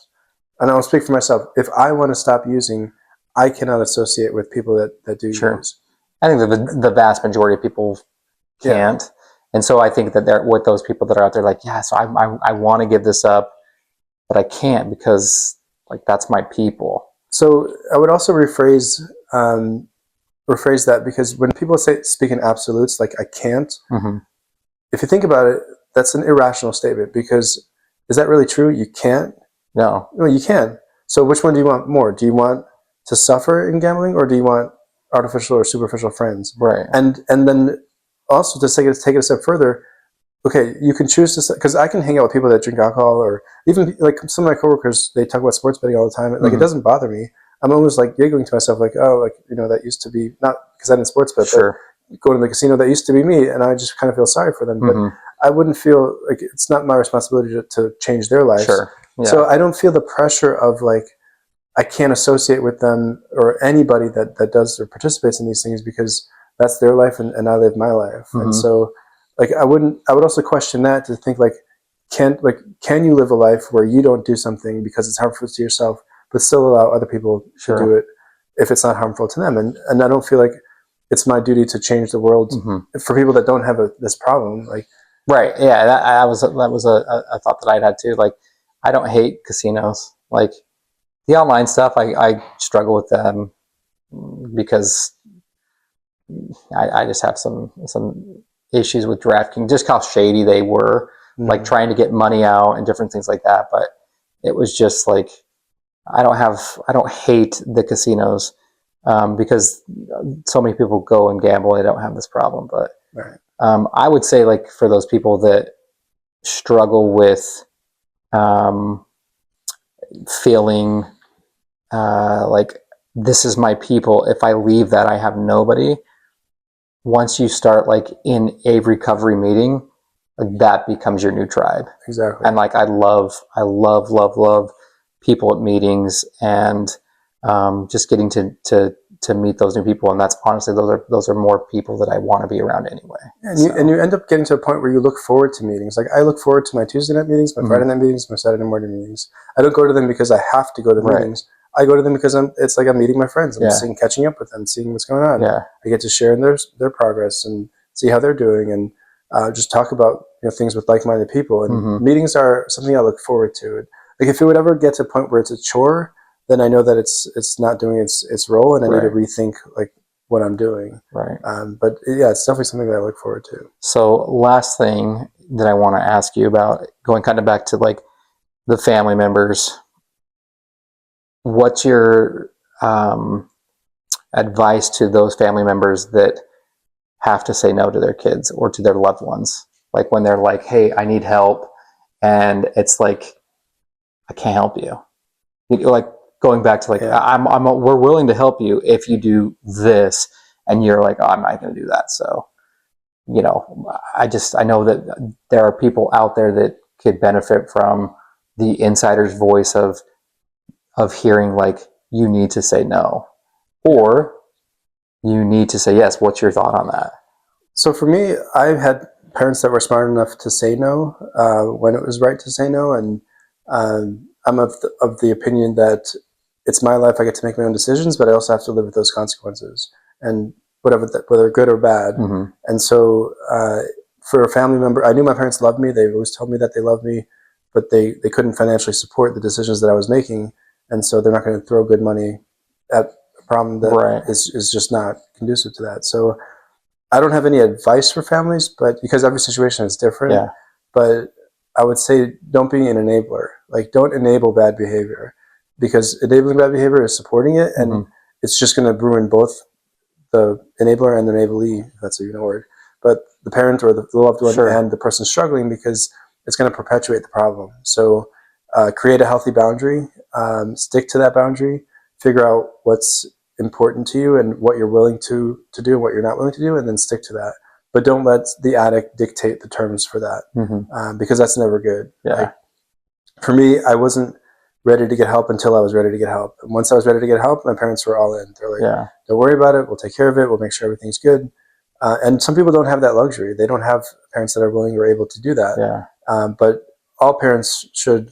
And I'll speak for myself. If I want to stop using, I cannot associate with people that do use. I think the vast majority of people can't. And so I think that they're with those people that are out there like, so I want to give this up, but I can't because like that's my people. So I would also rephrase that, because when people speak in absolutes, like I can't, if you think about it, that's an irrational statement, because is that really true? You can't? No, you can. So which one do you want more? Do you want to suffer in gambling, or do you want artificial or superficial friends? Right. And then also to take it a step further, okay, you can choose to, because I can hang out with people that drink alcohol, or even like some of my coworkers, they talk about sports betting all the time. Like it doesn't bother me. I'm almost like giggling to myself, like, oh, like, that used to be, not because I didn't sports bet, but going to the casino, that used to be me, and I just kind of feel sorry for them. But I wouldn't feel like it's not my responsibility to change their lives. So I don't feel the pressure of like, I can't associate with them or anybody that does or participates in these things, because that's their life and I live my life. And so like I would also question that, to think like, can you live a life where you don't do something because it's harmful to yourself, but still allow other people to do it if it's not harmful to them? And I don't feel like it's my duty to change the world for people that don't have this problem. Like, right. Yeah. That was a thought that I'd had too. Like, I don't hate casinos. Like the online stuff, I struggle with them because I just have some issues with DraftKings, just how shady they were, like trying to get money out and different things like that. But it was just like, I don't hate the casinos because so many people go and gamble. They don't have this problem. But I would say, like, for those people that struggle with feeling like this is my people, if I leave that, I have nobody. Once you start like in a recovery meeting, like that becomes your new tribe. Exactly. And like I love people at meetings, and just getting to to meet those new people. And that's honestly, those are more people that I want to be around anyway. And you end up getting to a point where you look forward to meetings. Like I look forward to my Tuesday night meetings, my Friday night meetings, my Saturday morning meetings. I don't go to them because I have to go to meetings. I go to them because it's like I'm meeting my friends. I'm just catching up with them, seeing what's going on. I get to share in their progress and see how they're doing, and just talk about things with like-minded people. And meetings are something I look forward to. Like if it would ever get to a point where it's a chore, then I know that it's not doing its role, and I need to rethink like what I'm doing. Right. But yeah, it's definitely something that I look forward to. So last thing that I want to ask you about, going kind of back to like the family members, what's your advice to those family members that have to say no to their kids or to their loved ones? Like when they're like, hey, I need help. And it's like, I can't help you. Like going back to like, we're willing to help you if you do this. And you're like, oh, I'm not going to do that. So, I know that there are people out there that could benefit from the insider's voice of hearing like, you need to say no, or you need to say yes. What's your thought on that? So for me, I've had parents that were smart enough to say no when it was right to say no, and I'm of the opinion that it's my life. I get to make my own decisions, but I also have to live with those consequences, and whether good or bad. And so for a family member, I knew my parents loved me. They always told me that they loved me, but they couldn't financially support the decisions that I was making, and so they're not going to throw good money at a problem that is just not conducive to that. So I don't have any advice for families, but because every situation is different. Yeah. But I would say don't be an enabler. Like don't enable bad behavior, because enabling bad behavior is supporting it, and it's just going to ruin both the enabler and the enablee, if that's even a word. But the parent or the loved one and the person struggling, because it's going to perpetuate the problem. So create a healthy boundary, stick to that boundary, figure out what's important to you and what you're willing to do and what you're not willing to do, and then stick to that. But don't let the addict dictate the terms for that, because that's never good. Yeah. Like, for me, I wasn't ready to get help until I was ready to get help. And once I was ready to get help, my parents were all in. They're like, don't worry about it. We'll take care of it. We'll make sure everything's good. And some people don't have that luxury. They don't have parents that are willing or able to do that. Yeah. But all parents should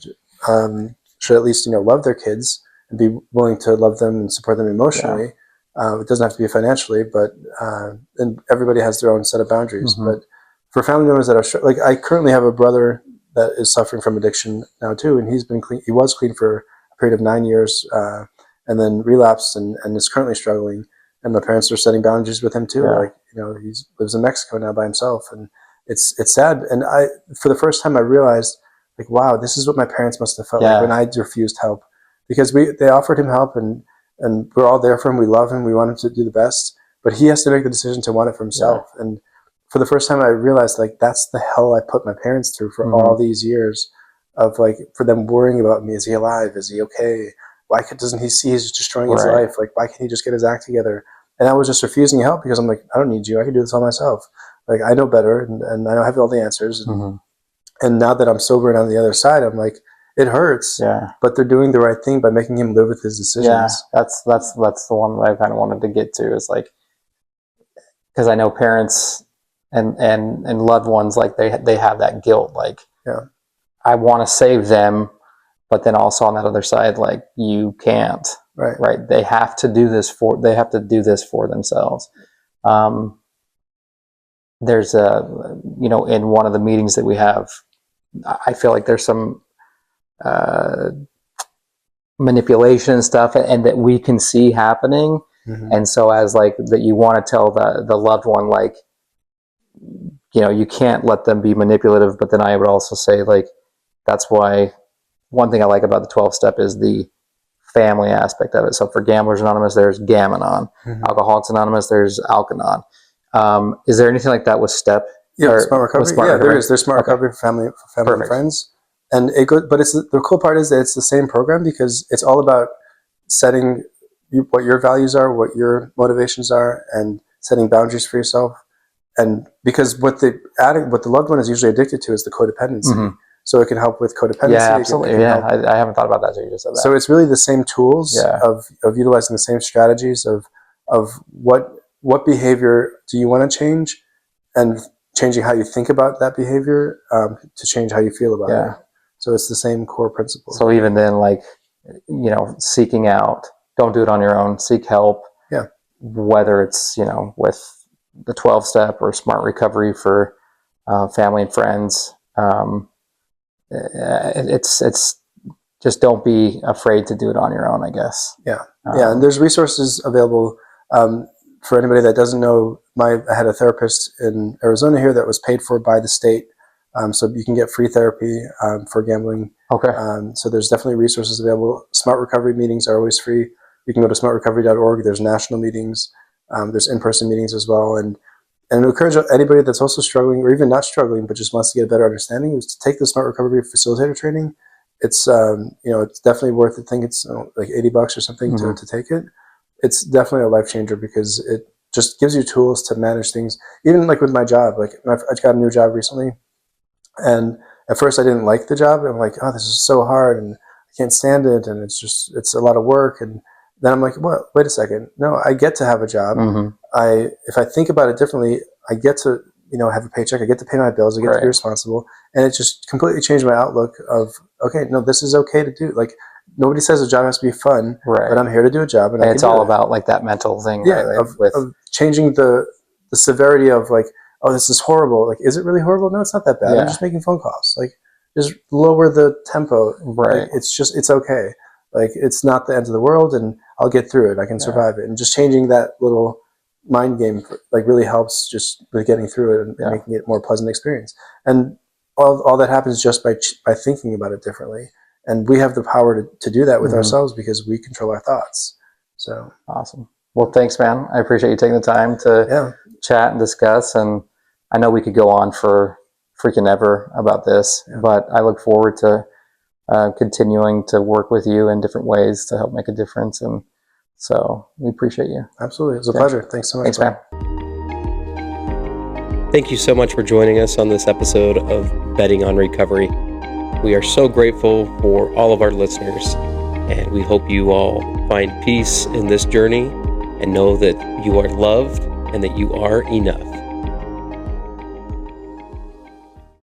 at least love their kids and be willing to love them and support them emotionally. It doesn't have to be financially, but and everybody has their own set of boundaries. But for family members that are like, I currently have a brother that is suffering from addiction now too, and he's been clean. He was clean for a period of 9 years, and then relapsed and is currently struggling. And my parents are setting boundaries with him too. Like he lives in Mexico now by himself, and it's sad. And for the first time, I realized like, wow, this is what my parents must have felt like when I refused help, because they offered him help and we're all there for him. We love him. We want him to do the best, but he has to make the decision to want it for himself. And for the first time, I realized like that's the hell I put my parents through for all these years of like, for them worrying about me. Is he alive? Is he okay? Why doesn't he see he's destroying his life? Like, why can't he just get his act together? And I was just refusing help because I'm like, I don't need you. I can do this all myself. Like, I know better, and I don't have all the answers. And now that I'm sober and on the other side, I'm like, it hurts. Yeah. But they're doing the right thing by making him live with his decisions. Yeah, that's the one that I kind of wanted to get to, is like, because I know parents and loved ones, like they have that guilt, like, I want to save them, but then also on that other side, like, you can't. Right. They have to do this for themselves. There's in one of the meetings that we have, I feel like there's some manipulation and stuff, and that we can see happening. And so as like that, you want to tell the loved one, like, you can't let them be manipulative. But then I would also say, like, that's why one thing I like about the 12-step is the family aspect of it. So for Gamblers Anonymous, there's Gam-Anon. Alcoholics Anonymous, there's Alk-Anon. Is there anything like that with STEP? Yeah, Smart Recovery. There is. There's Smart Recovery for family and friends. And it goes, but the cool part is that it's the same program, because it's all about setting what your values are, what your motivations are, and setting boundaries for yourself. And because what the loved one is usually addicted to is the codependency. So it can help with codependency. Yeah, absolutely. I haven't thought about that until you just said that. So it's really the same tools of utilizing the same strategies of of what behavior do you want to change, and changing how you think about that behavior to change how you feel about it. So it's the same core principle. So even then, like, seeking out, don't do it on your own, seek help. Yeah. Whether it's, with the 12-step or smart recovery for family and friends. It's just don't be afraid to do it on your own, I guess. Yeah. And there's resources available. For anybody that doesn't know, I had a therapist in Arizona here that was paid for by the state. So you can get free therapy for gambling. Okay. So there's definitely resources available. Smart recovery meetings are always free. You can go to smartrecovery.org. There's national meetings. There's in-person meetings as well. And I encourage anybody that's also struggling, or even not struggling, but just wants to get a better understanding, is to take the Smart Recovery Facilitator training. It's it's definitely worth it. I think it's like $80 or something to take it. It's definitely a life changer because it just gives you tools to manage things. Even like with my job, like I got a new job recently, and at first I didn't like the job. I'm like, oh, this is so hard, and I can't stand it, and it's a lot of work. And then I'm like, what? Wait a second. No, I get to have a job. If I think about it differently, I get to have a paycheck. I get to pay my bills. I get to be responsible, and it just completely changed my outlook of, okay, no, this is okay to do. Like, nobody says a job has to be fun, but I'm here to do a job, and it's all about like that mental thing, of changing the severity of like, oh, this is horrible. Like, is it really horrible? No, it's not that bad. I'm just making phone calls. Like, just lower the tempo. Right. Like, it's okay. Like, it's not the end of the world, and I'll get through it. I can survive it. And just changing that little mind game like really helps just with getting through it and making it a more pleasant experience. And all that happens just by thinking about it differently. And we have the power to do that with ourselves because we control our thoughts. So awesome. Well, thanks, man. I appreciate you taking the time to chat and discuss. And I know we could go on for freaking ever about this, but I look forward to continuing to work with you in different ways to help make a difference. And so we appreciate you. Absolutely. It was a pleasure. Thanks so much. Thanks, man. Thank you so much for joining us on this episode of Betting on Recovery. We are so grateful for all of our listeners, and we hope you all find peace in this journey and know that you are loved and that you are enough.